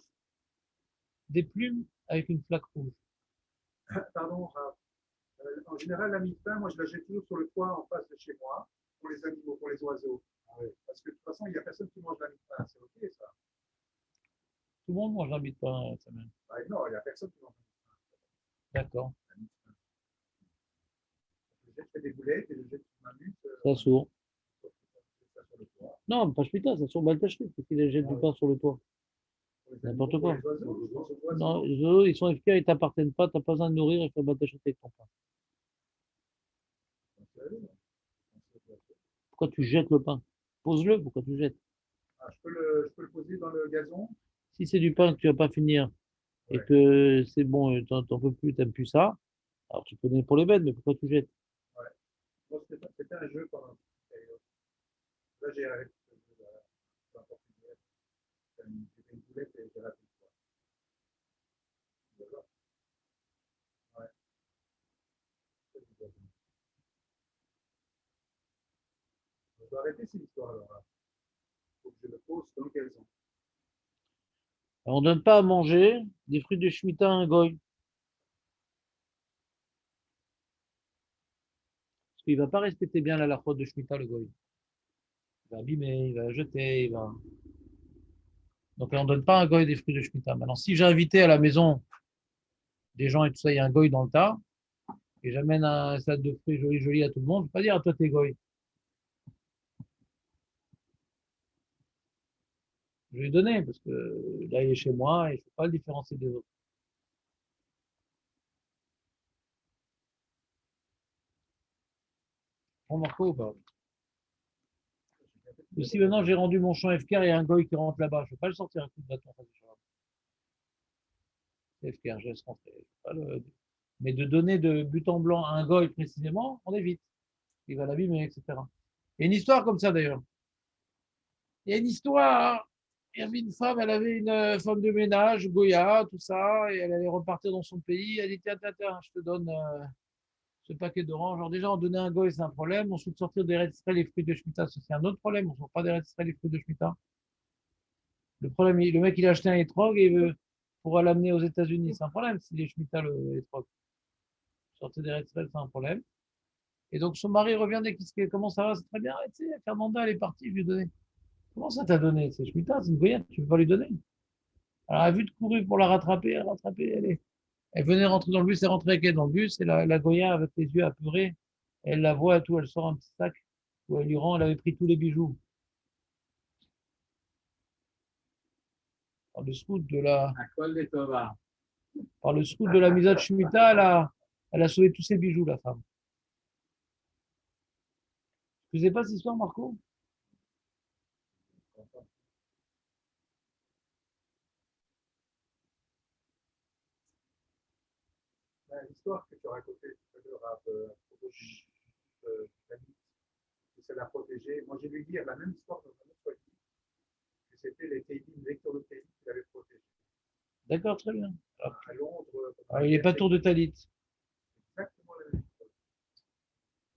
des plumes avec une flaque rouge. Pardon, en général, la mise pain, moi, je la jette toujours sur le toit en face de chez moi, pour les animaux, pour les oiseaux. Parce que de toute façon, il n'y a personne qui mange la mise pain. C'est OK, ça. Tout le monde mange un bit de pain, ça même. Non, il n'y a personne qui mange D'accord. la mise pain. Je jette des boulettes et je jette sur ma mute. Ça sourd. Ça sur le toit. Non, pas putain, ça sourd mal taché, parce qu'il jette du pain sur le toit. N'importe quoi. Pour les oiseaux, Non, les oiseaux, ils sont efficaces, ils t'appartiennent pas, t'as pas besoin de nourrir et faire battre avec ton pain. Pourquoi tu jettes le pain? Pose-le, pourquoi tu jettes? Ah, je peux le poser dans le gazon. Si c'est du pain que tu vas pas finir et Ouais. que c'est bon, t'en peux plus, t'aimes plus ça, alors tu peux donner pour les bêtes, mais pourquoi tu jettes? Ouais. Moi, c'était un jeu pendant une période. Là, j'ai arrêté ce jeu. Peu importe une boulette. J'ai fait une boulette et j'ai raté une fois. D'accord. Ouais. Je dois arrêter cette histoire alors. Il faut que je le pose dans le gazon. Alors, on donne pas à manger des fruits de Shemitah à un goy. Parce qu'il va pas respecter bien la halakha de Shemitah, le goy. Il va abîmer, il va jeter, il va. Donc, on donne pas à un goy des fruits de Shemitah. Maintenant, si j'ai invité à la maison des gens et tout ça, il y a un goy dans le tas, et j'amène un salade de fruits joli, joli à tout le monde, je ne vais pas dire à toi, t'es goy. Je vais lui donner, parce que là, il est chez moi et je ne peux pas le différencier des autres. On Marco ou pas? Ou si maintenant j'ai rendu mon champ FK et il y a un goy qui rentre là-bas, je ne vais pas le sortir un coup de bâton. C'est FK, je laisse rentrer. Mais de donner de but en blanc à un goy précisément, on évite. Il va l'abîmer, etc. Il y a une histoire comme ça d'ailleurs. Il y a une histoire. Il y avait une femme, elle avait une femme de ménage, Goya, tout ça, et elle allait repartir dans son pays. Elle dit tiens, tiens, tiens, je te donne ce paquet d'oranges. Alors déjà, en donner un goy, c'est un problème. Ensuite, sortir des Eretz Israël les fruits de Shemitah, c'est un autre problème. On ne sort pas des Eretz Israël les fruits de Shemitah. Le problème, le mec, il a acheté un étrog et il veut pourra l'amener aux États-Unis. C'est un problème si les Shemitah, le étrog. Sortir des Eretz Israël, c'est un problème. Et donc, son mari revient dès qu'il comment ça va, c'est très bien. Et, tu sais, Fernanda, elle est partie, je lui ai donné. Comment ça t'a donné? C'est Shemitah, c'est une goyette, tu ne peux pas lui donner. Alors, elle a vu de courir pour la rattraper, elle venait rentrer dans le bus, elle rentrait avec elle dans le bus, et la Goya, avec les yeux apeurés, elle la voit et tout, elle sort un petit sac où elle lui rend, elle avait pris tous les bijoux. Par le scout de la, À col des Tova. par le scout de la Misat Shemitah, elle a sauvé tous ses bijoux, la femme. Tu sais pas cette histoire, Marco? L'histoire que tu racontais tout à l'heure à propos de Fanny, que c'est la protéger. Moi, j'ai lu dire la même histoire dans un autre livre, que c'était les Teilim, les lecteurs de Teilim qui l'avaient protégé. D'accord, très bien. À Londres. Alors, il n'est pas tour de Talit. Exactement la même histoire.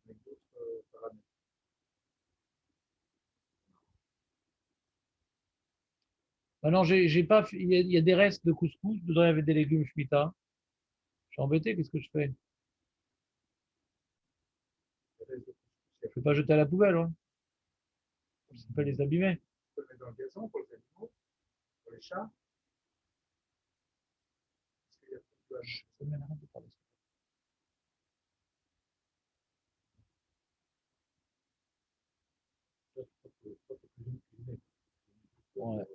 Avec d'autres paramètres. Maintenant, j'ai pas, il y a des restes de couscous, dedans il y avait des légumes Shemitah. Je suis embêté, qu'est-ce que je fais? Je ne peux pas jeter à la poubelle, hein. Je ne peux pas les abîmer. On peut le mettre dans le gazon pour les animaux, pour les chats. Parce qu'il y a beaucoup de... Ça mène à rien de parler. Ouais.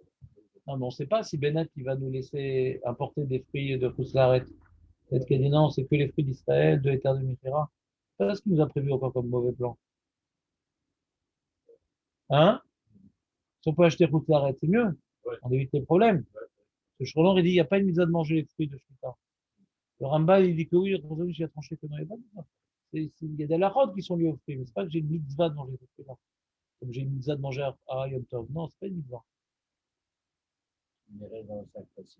Non, mais on ne sait pas si Bennett il va nous laisser importer des fruits de Khoussaret. Peut-être qu'il a dit non, c'est que les fruits d'Israël, de l'éther de Mifira. C'est ce qu'il nous a prévu encore comme mauvais plan. Hein? Si on peut acheter Khoussaret, c'est mieux. On évite les problèmes. Ce Shrolan, il dit il n'y a pas une mise à de manger les fruits de Shemitah. Le Rambam, il dit que oui, le Khazon Ish a tranché que non, il n'y a pas de mitzvah. Il y a des halachot qui sont liés au fruit, mais ce n'est pas que j'ai une mitzvah de manger des fruits, non. Comme j'ai une mitzvah de manger à Yom Tov. Non, ce n'est pas une mitzvah. Il irait dans le sac facile.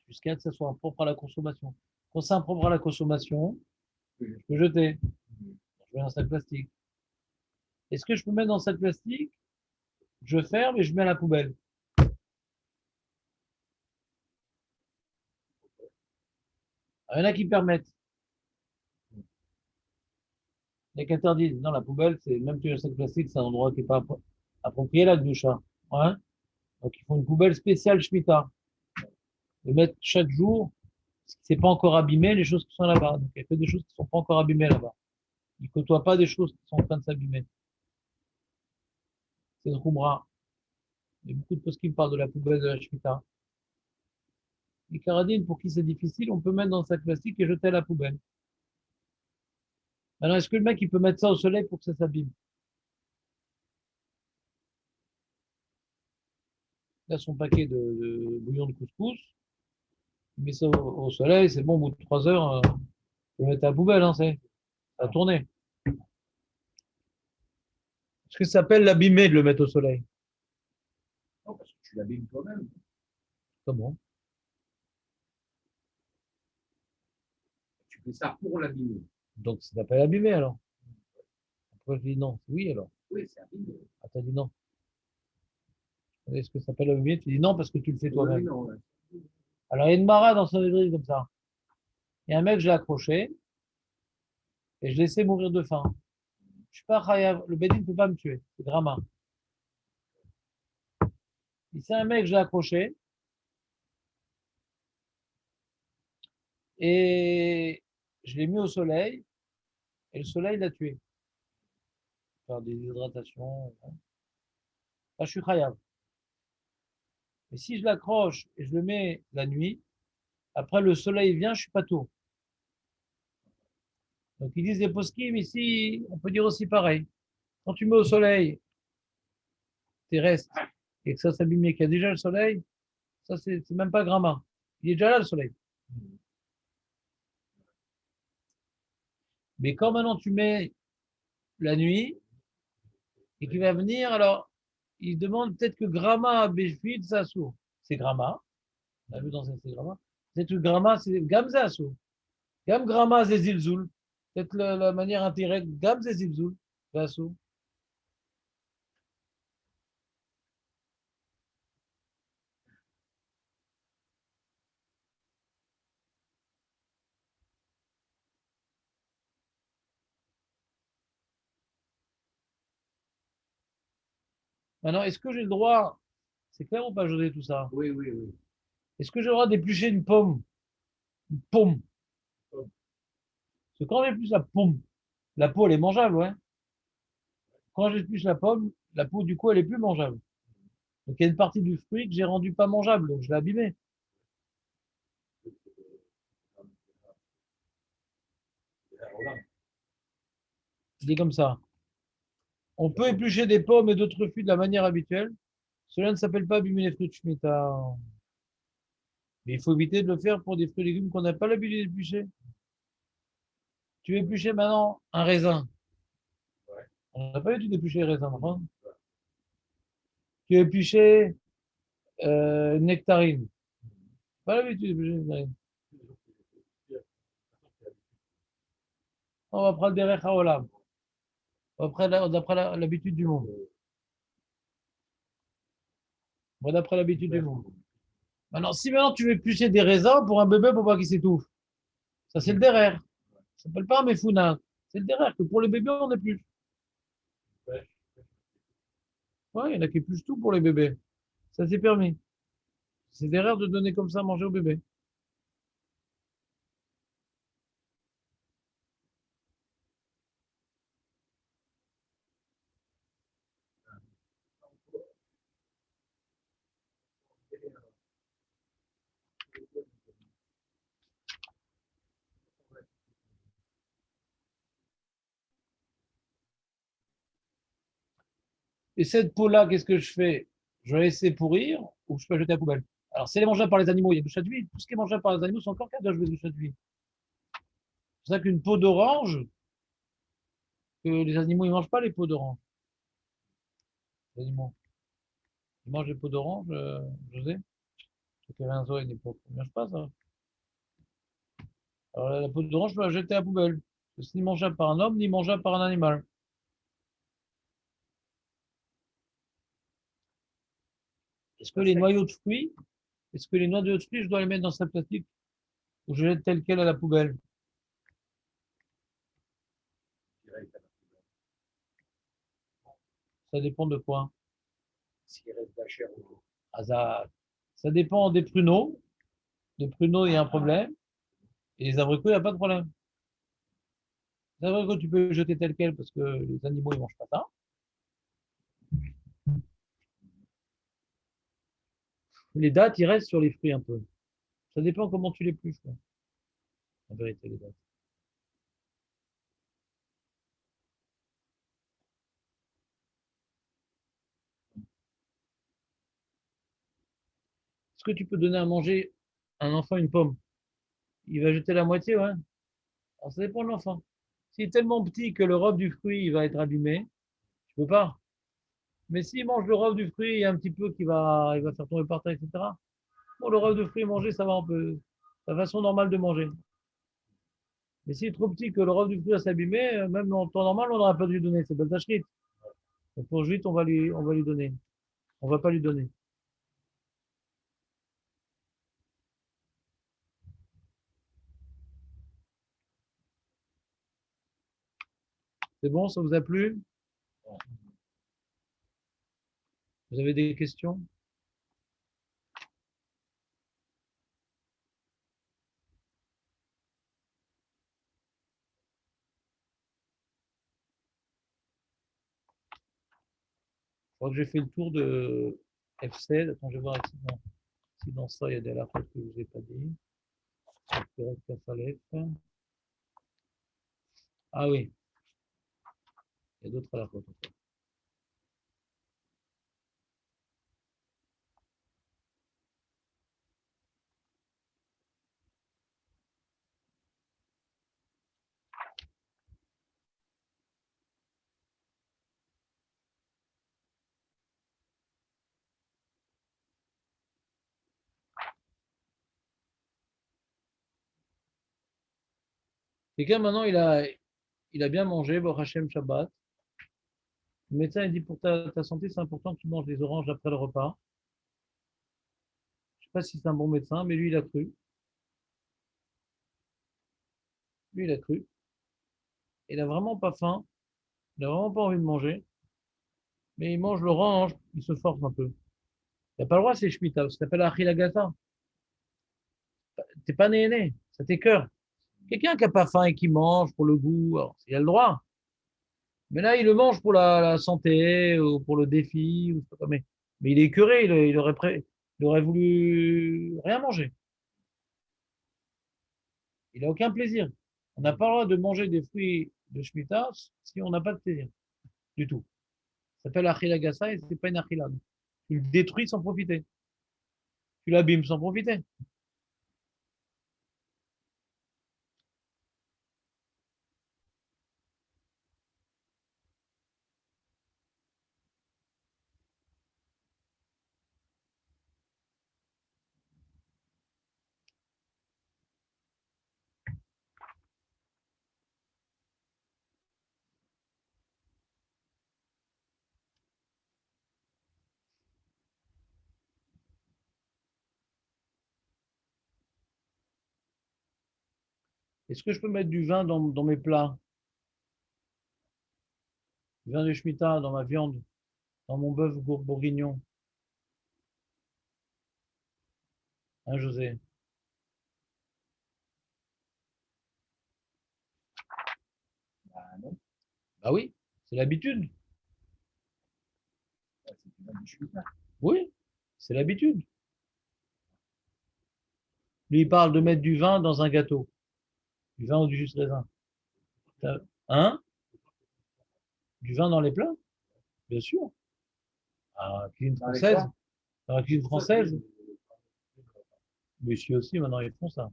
Jusqu'à ce que ça soit impropre à la consommation. Quand c'est impropre à la consommation, Oui. je peux jeter. Je mets dans un sac plastique. Est-ce que je peux mettre dans un sac plastique? Je ferme et je mets à la poubelle. Il y en a qui permettent. Il y a qui interdisent. Non, la poubelle, c'est même que le sac plastique, c'est un endroit qui n'est pas approprié la douche. Hein. Ouais. Donc, ils font une poubelle spéciale Shemitah. Ils mettent chaque jour ce qui n'est pas encore abîmé, les choses qui sont là-bas. Donc, il y a que des choses qui ne sont pas encore abîmées là-bas. Ils ne côtoient pas des choses qui sont en train de s'abîmer. C'est le Khumra. Il y a beaucoup de choses qui me parlent de la poubelle de la Shemitah. Les caradines, pour qui c'est difficile, on peut mettre dans le sac plastique et jeter à la poubelle. Alors, est-ce que le mec, il peut mettre ça au soleil pour que ça s'abîme? Il a son paquet de bouillon de couscous, il met ça au soleil, c'est bon, au bout de 3 heures, il peut mettre à la poubelle, hein, ça a tourné. Est-ce que ça s'appelle l'abîmer de le mettre au soleil? Non, parce que tu l'abîmes toi-même. Comment? Tu fais ça pour l'abîmer. Donc, ça s'appelle abîmer alors. Pourquoi je dis non? Oui alors. Oui, c'est abîmé. Ah, t'as dit non. Est-ce que ça s'appelle abîmer? Tu dis non parce que tu le fais Oui, toi-même. non, ouais. Alors, il y a une mara dans son église comme ça. Il y a un mec, je l'ai accroché et je l'ai laissé mourir de faim. Je suis pas chayav. Le bédine ne peut pas me tuer. C'est drama. C'est un mec, je l'ai accroché et je l'ai mis au soleil et le soleil l'a tué. Faire des hydratations. Là, je suis chayav. Mais si je l'accroche et je le mets la nuit, après le soleil vient, je suis pas tôt. Donc ils disent les poskim ici, on peut dire aussi pareil. Quand tu mets au soleil tes restes et que ça s'abîme et qu'il y a déjà le soleil, ça c'est même pas gramma. Il est déjà là le soleil. Mais quand maintenant tu mets la nuit et qu'il va venir, alors il demande peut-être que gramma béchfid ça sourd. C'est gramma. On a vu dans c'est gramma. C'est le gramma, c'est gamza sourd. Gam gramma zezilzoul. Peut-être la manière intégrée, gam zezilzoul. Vasso. Maintenant, est-ce que j'ai le droit, c'est clair ou pas, José, tout ça? Oui, oui, oui. Est-ce que j'ai le droit d'éplucher une pomme? Une pomme. Parce que quand j'épluche la peau, elle est mangeable, ouais. Quand j'épluche la pomme, la peau, du coup, elle est plus mangeable. Donc, il y a une partie du fruit que j'ai rendu pas mangeable, donc je l'ai abîmé. Je dis comme ça. On peut éplucher des pommes et d'autres fruits de la manière habituelle. Cela ne s'appelle pas abîmer les fruits de Shemitah. Mais il faut éviter de le faire pour des fruits et légumes qu'on n'a pas l'habitude d'éplucher. Tu veux éplucher maintenant un raisin. On n'a pas l'habitude d'éplucher les raisins, enfin. Tu veux éplucher une nectarine. Pas l'habitude d'éplucher une nectarine. On va prendre des rechaolam. D'après l'habitude du monde. Moi, d'après l'habitude du monde. Maintenant, si maintenant tu veux éplucher des raisins pour un bébé pour pas qu'il s'étouffe, ça c'est le derrière. Ça s'appelle pas un méfouna. C'est le derrière que pour les bébés, on épluche. Ouais, il y en a qui épluchent tout pour les bébés. Ça c'est permis. C'est derrière de donner comme ça à manger au bébé. Et cette peau-là, qu'est-ce que je fais? Je vais la laisser pourrir ou je peux la jeter à la poubelle? Alors, c'est les mangeables par les animaux, il y a doucha d'huile. Tout ce qui est mangeable par les animaux, c'est encore kadosh avec doucha d'huile. C'est pour ça qu'une peau d'orange, que les animaux, ils mangent pas les peaux d'orange. Les animaux. Ils mangent les peaux d'orange, José. Ceux qui avaient un zoo et des peaux. Ils ne mangent pas ça. Alors, la peau d'orange, je dois la jeter à la poubelle. C'est ni mangeable par un homme, ni mangeable par un animal. Est-ce que les noyaux de fruits, est-ce que les noyaux de fruits, je dois les mettre dans ce plastique ou je les jette tel quel à la poubelle? Ça dépend de quoi. S'il reste de la chair ou non. Ah, ça dépend des pruneaux. Les pruneaux, il y a un problème. Et les abricots, il n'y a pas de problème. Les abricots, tu peux les jeter tel quel parce que les animaux, ils ne mangent pas ça. Les dattes, ils restent sur les fruits un peu. Ça dépend comment tu les épluches, quoi. En vérité, les dattes. Est-ce que tu peux donner à manger à un enfant une pomme? Il va jeter la moitié, ouais. Alors, ça dépend de l'enfant. S'il est tellement petit que le robe du fruit il va être abîmé, tu peux pas. Mais s'il mange le robe du fruit, il y a un petit peu il va faire tomber par terre, etc. Bon, le robe de fruit mangé, ça va un peu. C'est la façon normale de manger. Mais s'il est trop petit que le robe du fruit va s'abîmer, même en temps normal, on n'aurait pas dû lui donner. C'est Beltachrit. Donc pour Juit, on va lui donner. On va pas lui donner. C'est bon, ça vous a plu? Vous avez des questions? Je crois que j'ai fait le tour de FC. Attends, je vais voir si dans ça, il y a des alertes que je vous ai pas dit. Ah oui, il y a d'autres alertes. Quelqu'un maintenant, il a bien mangé, bon Hachem Shabbat. Le médecin il dit pour ta santé, c'est important que tu manges des oranges après le repas. Je ne sais pas si c'est un bon médecin, mais lui, il a cru. Lui, il a cru. Il n'a vraiment pas faim. Il n'a vraiment pas envie de manger. Mais il mange l'orange, il se force un peu. Il n'a pas le droit, c'est Shemitah. Ça s'appelle Achilagata. T'es pas né. Ça t'écœure. Quelqu'un qui n'a pas faim et qui mange pour le goût, alors, il a le droit. Mais là, il le mange pour la santé ou pour le défi. Ou, je sais pas quoi. Mais il est écœuré. Il aurait voulu rien manger. Il n'a aucun plaisir. On n'a pas le droit de manger des fruits de Shemitah si on n'a pas de plaisir du tout. Ça s'appelle Achilagasa et c'est pas une Achila. Tu le détruis sans profiter. Tu l'abîmes sans profiter. Est-ce que je peux mettre du vin dans mes plats? Du vin de Shemitah dans ma viande, dans mon bœuf bourguignon? Hein, José? Bah non, Bah oui, c'est l'habitude. c'est du vin de Shemitah. Oui, c'est l'habitude. Lui, il parle de mettre du vin dans un gâteau. Du vin ou du jus de raisin. Hein? Du vin dans les plats? Bien sûr. À la cuisine Dans les française. quoi? Dans la cuisine française. Mais ici aussi, maintenant, ils font ça.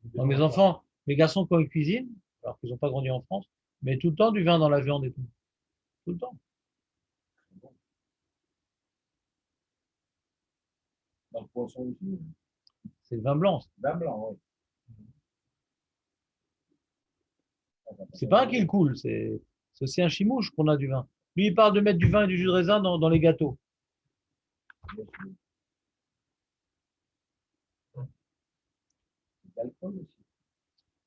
Donc, mes enfants, mes garçons, quand ils cuisinent, alors qu'ils n'ont pas grandi en France, mais tout le temps du vin dans la viande et tout. Tout le temps. Dans le poisson aussi. C'est le vin blanc. Vin blanc, oui. C'est pas un qui le coule, c'est aussi un chimouche qu'on a du vin. Lui, il parle de mettre du vin et du jus de raisin dans les gâteaux. L'alcool aussi.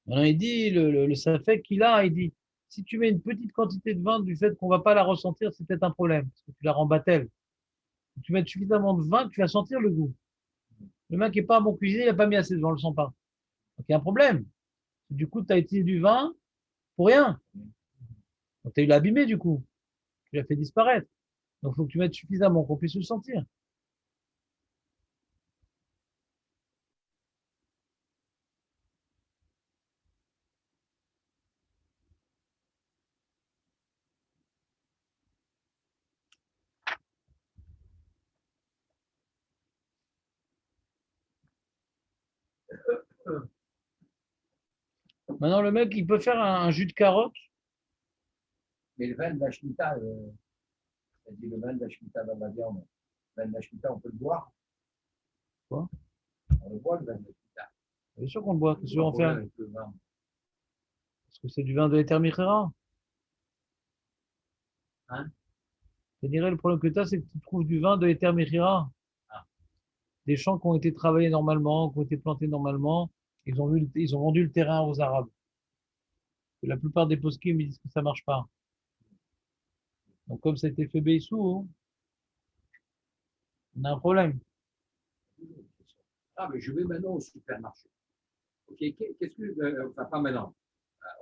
Maintenant, il dit, le safek qu'il a, il dit, si tu mets une petite quantité de vin, du fait qu'on va pas la ressentir, c'est peut-être un problème, parce que tu la rends battelle. Si tu mets suffisamment de vin, tu vas sentir le goût. Le mec qui est pas un bon cuisinier, il n'a pas mis assez de vin, on le sent pas. Donc, il y a un problème. Du coup, tu as utilisé du vin pour rien. Donc, tu as eu l'abîmé, du coup. Tu l'as fait disparaître. Donc, il faut que tu mettes suffisamment qu'on puisse le sentir. Maintenant, le mec, il peut faire un jus de carotte. Mais le vin de la Shemitah, c'est-à-dire le vin de la Shemitah dans la viande, le vin de la Shemitah, on peut le boire. Quoi? On le boit, le vin de la Shemitah. Bien sûr qu'on le boit. Qu'est-ce qu'on fait? Avec le vin. Parce que c'est du vin de Eter Michera. Hein? Je dirais, le problème que tu as, c'est que tu trouves du vin de Eter Michera. Ah. Des champs qui ont été travaillés normalement, qui ont été plantés normalement. Ils ont vendu le terrain aux Arabes. Et la plupart des poskim me disent que ça marche pas. Donc, comme ça a été fait Beissou, on a un problème. Ah, mais je vais maintenant au supermarché. Ok, qu'est-ce que, enfin, pas maintenant,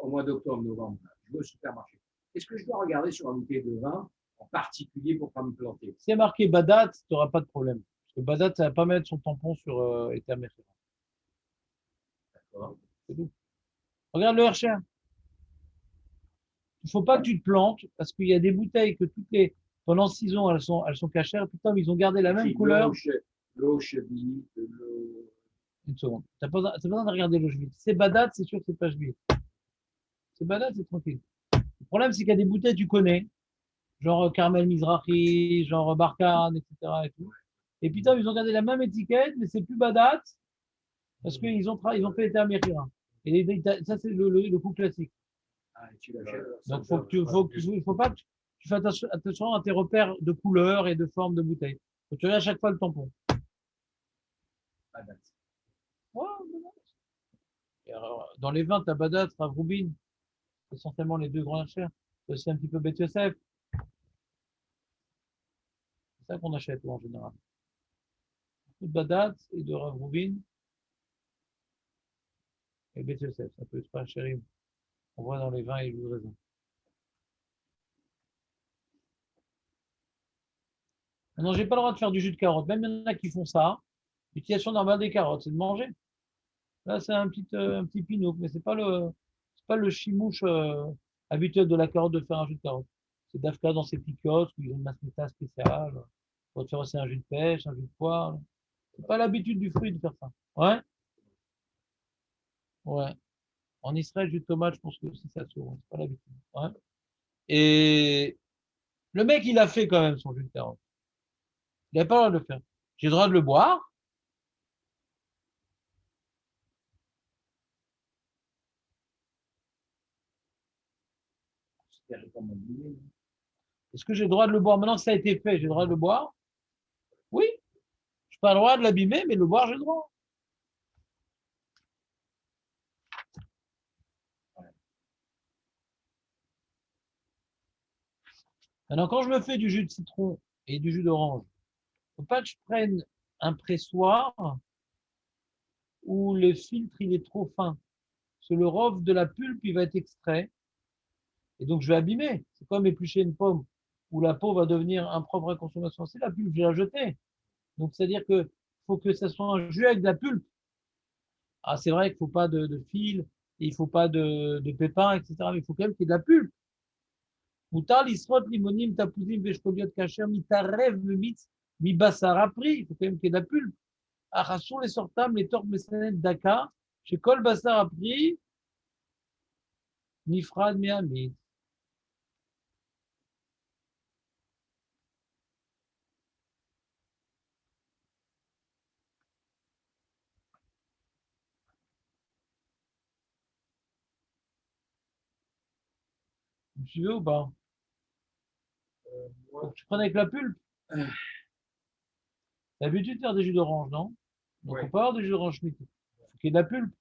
au mois d'octobre, novembre, je vais au supermarché. Qu'est-ce que je dois regarder sur un bouteille de vin, en particulier pour ne pas me planter? Si il y a marqué Badat, tu n'auras pas de problème. Parce que Badat, ça va pas mettre son tampon sur Eter Michera. D'accord. C'est tout. Regarde le Hercher. Il faut pas que tu te plantes parce qu'il y a des bouteilles que pendant 6 ans, elles sont cachères. Putain, ils ont gardé la même couleur. L'eau cheville, l'eau. Une seconde. T'as pas besoin de regarder le juif. C'est Badat, c'est sûr que c'est pas juif. C'est Badat, c'est tranquille. Le problème, c'est qu'il y a des bouteilles, tu connais. Genre Carmel Mizrahi, genre Barkhane, etc. Et tout. Et putain, ils ont gardé la même étiquette, mais c'est plus Badat parce qu'ils ils ont fait les Américains. Et ça, c'est le coup classique. Ah, tu l'achètes. Donc, il faut pas que tu fasses attention à tes repères de couleur et de forme de bouteille. Faut que tu regardes à chaque fois le tampon. Badat. Ouais, Badat. Et alors, dans les vins, tu as Badat, Rav Rubin, essentiellement les deux grands chers. C'est un petit peu Bet Yosef. C'est ça qu'on achète en général. Beaucoup de Badat et de Rav Rubin et Bet Yosef. Ça peut être pas chéri. On voit dans les vins et les jus de raisin. Non, j'ai pas le droit de faire du jus de carotte. Même il y en a qui font ça. L'utilisation normale des carottes, c'est de manger. Là, c'est un petit pinoc, mais c'est pas le chimouche habituel de la carotte de faire un jus de carotte. C'est d'Afka dans ces petits kiosques où ils ont une masse spéciale. Pour te faire aussi un jus de pêche, un jus de poire. C'est pas l'habitude du fruit de faire ça. Ouais, ouais. En Israël, jus de tomate, je pense que aussi ça se c'est pas l'habitude. Ouais. Et le mec, il a fait quand même son jus de carotte. Il n'avait pas le droit de le faire. J'ai le droit de le boire. C'est recommandé. Est-ce que j'ai le droit de le boire maintenant que ça a été fait? J'ai le droit de le boire? Oui. Je n'ai pas le droit de l'abîmer, mais le boire, j'ai le droit. Maintenant, quand je me fais du jus de citron et du jus d'orange, il ne faut pas que je prenne un pressoir où le filtre il est trop fin. Parce que le rove de la pulpe, il va être extrait. Et donc, je vais abîmer. C'est comme éplucher une pomme où la peau va devenir impropre à la consommation. C'est la pulpe, je vais la jeter. Donc, c'est-à-dire que faut que ça soit un jus avec de la pulpe. Ah, c'est vrai qu'il ne faut pas de fil, il ne faut pas de pépins, etc. Mais il faut quand même qu'il y ait de la pulpe. Moutar l'isrot limonim tapuzim veshkoliot kacher mitarev mitz mi basar appris. Il faut quand même qu'il y ait de la pulpe. Achassou les sortam, les torts mesenet daka, chez Kol Bassar a pris, Nifrad Miamid. Vous me suivez ou pas? Faut Moi, que tu prennes avec la pulpe. T'as l'habitude de faire des jus d'orange, non? Donc, Ouais. on peut avoir des jus d'orange Schmitt. Faut qu'il y ait de la pulpe.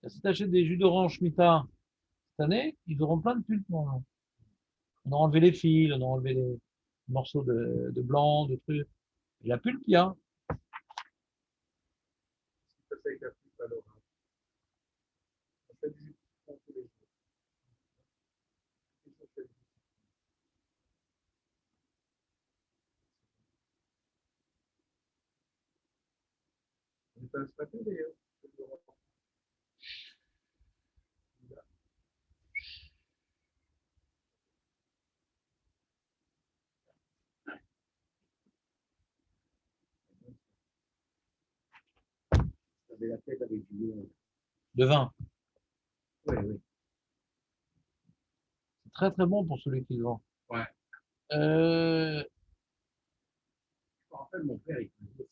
Et si tu achètes des jus d'orange Schmitta cette année, ils auront plein de pulpe. Non. On a enlevé les fils, on a enlevé les morceaux de blanc, de trucs. Et la pulpe, il y a. ça c'est avec la pulpe alors. On fait du jus de citron tous les jours. Tous les jours, je fais du jus de citron. On est pas ce matin d'ailleurs. J'avais la tête avec du. De vin. Oui, oui. C'est très très bon pour celui qui le vend. Ouais. Euh, Je me rappelle, mon père, il faisait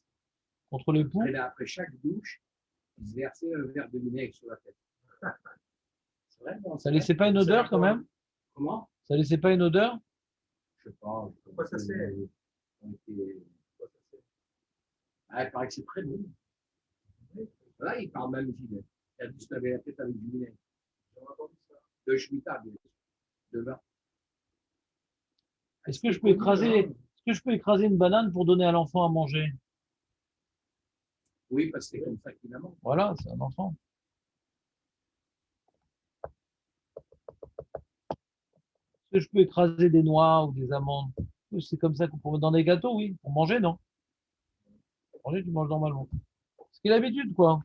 contre les poux, ça. Après chaque douche, il se versait un verre de vinaigre sur la tête. C'est vrai, non, ça laissait pas une odeur quand même? Comment? Ça laissait pas une odeur? Je sais pas. Pourquoi ça sert? Ah, il paraît que c'est très bon. Là, il parle même ici. Il a dû se laver la tête avec du vinaigre. J'ai entendu ça. De Shemitah, bien sûr. De vin. Est-ce que je peux écraser une banane pour donner à l'enfant à manger? Oui, parce que c'est comme ça qu'il la mange. Voilà, c'est un enfant. Est-ce que je peux écraser des noix ou des amandes? C'est comme ça qu'on peut mettre dans des gâteaux, oui. Pour manger, non. Pour manger, tu manges normalement. C'est l'habitude, quoi.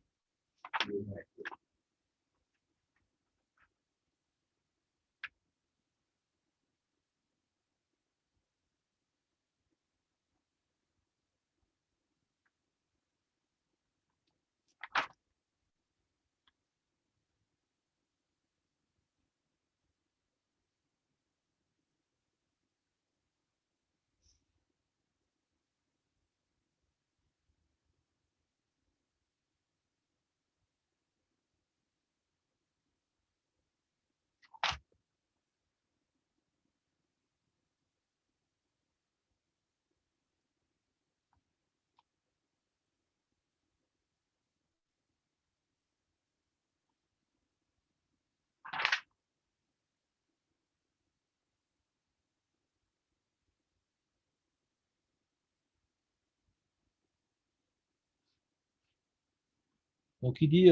Donc, il dit,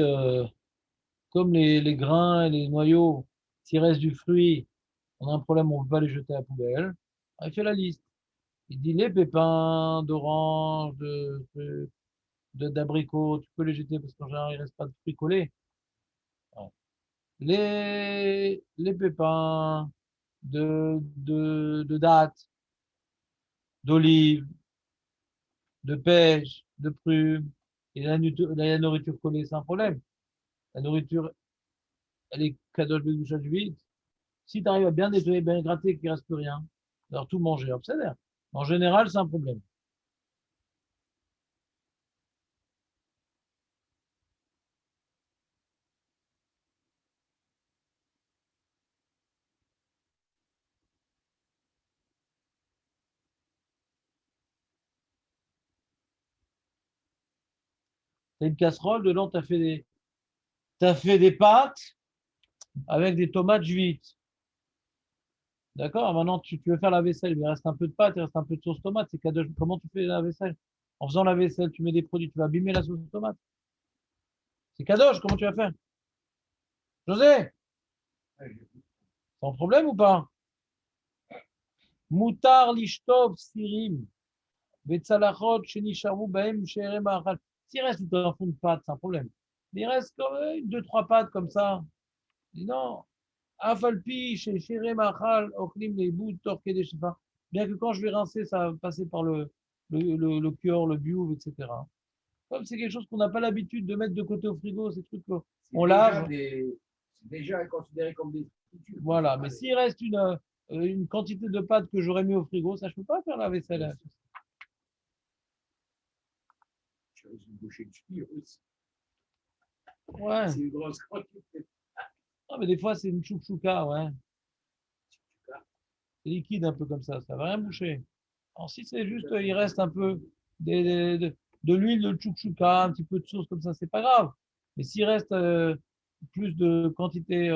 comme les grains et les noyaux, s'il reste du fruit, on a un problème, on ne peut pas les jeter à la poubelle. Il fait la liste. Il dit les pépins d'orange, d'abricot, tu peux les jeter parce qu'en général, il ne reste pas de fruits collés. Ouais. Les pépins de dattes, d'olives, de pêche, de prunes, et la nourriture collée, c'est un problème. La nourriture, elle est cadeau de bouche du vide. Si tu arrives à bien nettoyer, bien gratter, qu'il ne reste plus rien, alors tout manger, observe. En général, c'est un problème. Tu as une casserole, dedans, t'as fait des pâtes avec des tomates huites. D'accord? Maintenant, tu veux faire la vaisselle, il reste un peu de pâte, il reste un peu de sauce tomate. C'est cadeau. Comment tu fais la vaisselle? En faisant la vaisselle, tu mets des produits, tu vas abîmer la sauce tomate. C'est cadeau, comment tu vas faire? José, sans problème ou pas? Moutar lishtov sirim. Betsalachot shenisharu bahem she'erem ha'achal. S'il reste un fond de pâte, c'est un problème. Mais il reste quand même deux, trois pâtes comme ça. Dis non. Afalpi chez she'erem ha'achal ochlim leibut tor kedei shefa. Bien que quand je vais rincer, ça va passer par le le cœur, le biouf, etc. Comme c'est quelque chose qu'on n'a pas l'habitude de mettre de côté au frigo, ces trucs C'est on déjà lave. c'est déjà considéré comme des friture. Voilà, mais s'il reste une quantité de pâtes que j'aurais mis au frigo, ça, je peux pas faire la vaisselle. Tu risques de boucher du virus. Ouais. C'est une grosse quantité. Ah, mais des fois, c'est une chouchouka, ouais. C'est liquide un peu comme ça va rien boucher. Alors, si c'est juste, il reste un peu de l'huile de chouchouka, un petit peu de sauce comme ça, c'est pas grave. Mais s'il reste plus de quantité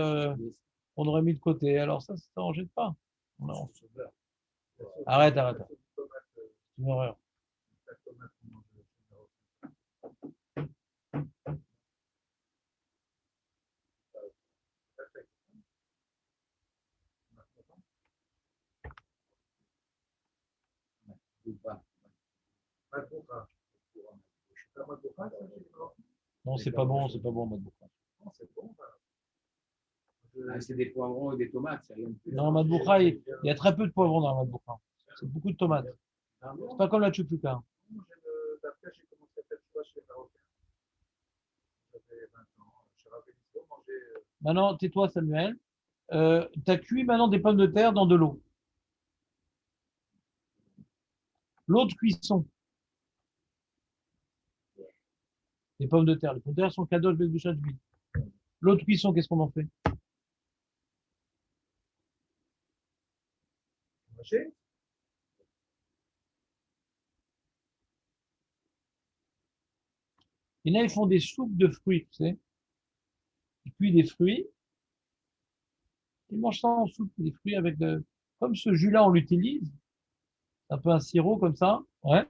qu'on aurait mis de côté, alors ça en jette pas. Non. Arrête. C'est une horreur. Non, c'est pas bon, Madbouka. C'est des poivrons et des tomates, c'est rien de plus. Non, Madbouka, il y a très peu de poivrons dans la Madbouka. C'est beaucoup de tomates. C'est pas comme la chouchouka. Maintenant, tais-toi, Samuel. Tu as cuit maintenant des pommes de terre dans de l'eau. L'eau de cuisson. Les pommes de terre. Les pommes de terre sont kadosh bedushat d'huile. L'eau de cuisson, qu'est-ce qu'on en fait? Il y en a, ils font des soupes de fruits, tu sais. Ils cuisent des fruits. Ils mangent ça en soupe, des fruits avec de... Comme ce jus-là, on l'utilise. C'est un peu un sirop comme ça. Ouais.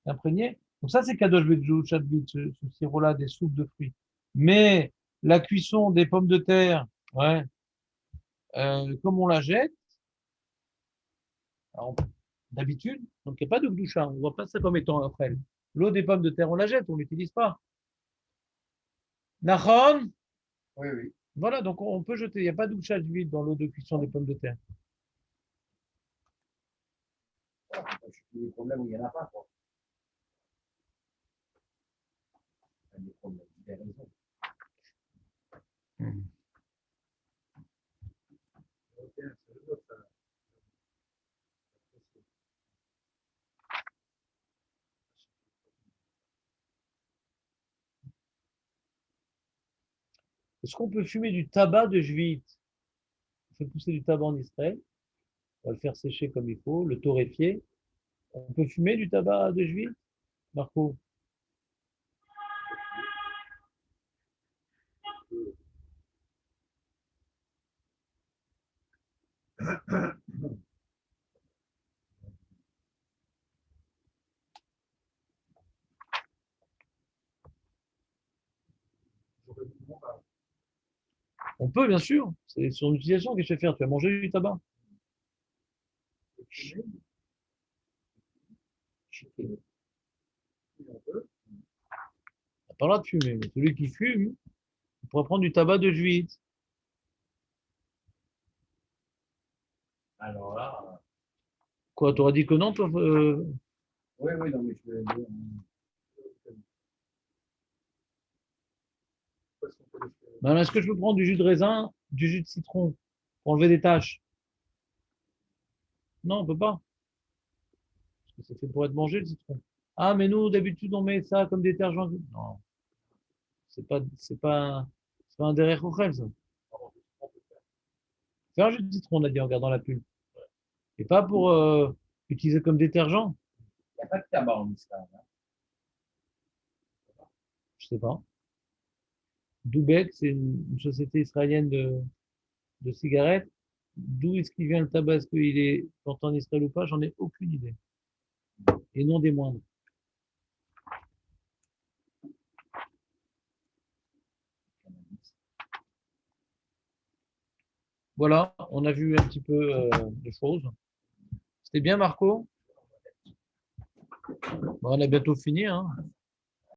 Imprégné. Donc ça, c'est kadosh bedushat d'huile, ce sirop-là, des soupes de fruits. Mais la cuisson des pommes de terre, ouais, comme on la jette, alors, d'habitude, donc il n'y a pas de gdoucha, on ne voit pas ça comme étant après. L'eau des pommes de terre, on la jette, on ne l'utilise pas. Nachon, Oui, oui. voilà, donc on peut jeter, il n'y a pas de gdoucha d'huile dans l'eau de cuisson des pommes de terre. Il y a des problèmes où il n'y en a pas, quoi. Il y a des problèmes, des raisons. Est-ce qu'on peut fumer du tabac de juif? On fait pousser du tabac en Israël, on va le faire sécher comme il faut, le torréfier. On peut fumer du tabac de juif, Marco? On peut, bien sûr. C'est son utilisation que je vais faire. Tu vas manger du tabac. T'as pas le droit de fumer. Mais celui qui fume, il pourrait prendre du tabac de juif. Alors là, Quoi, t'aurais dit que non, toi? oui, non, mais je veux dire. Ben, est-ce que je peux prendre du jus de raisin, du jus de citron pour enlever des taches? Non, on peut pas. Parce que c'est fait pour être mangé, le citron. Ah, mais nous, d'habitude, on met ça comme détergent. Non, c'est pas un derrière Kochel, ça. C'est un jus de citron, on a dit en regardant la pub. Et pas pour utiliser comme détergent. Il n'y a pas de tabac en Israël. Hein. Je sais pas. Doubek, c'est une société israélienne de cigarettes. D'où est-ce qu'il vient le tabac? Est-ce qu'il est planté en Israël ou pas? J'en ai aucune idée. Et non des moindres. Voilà, on a vu un petit peu de choses. C'était bien, Marco? Bon, on a bientôt fini, hein.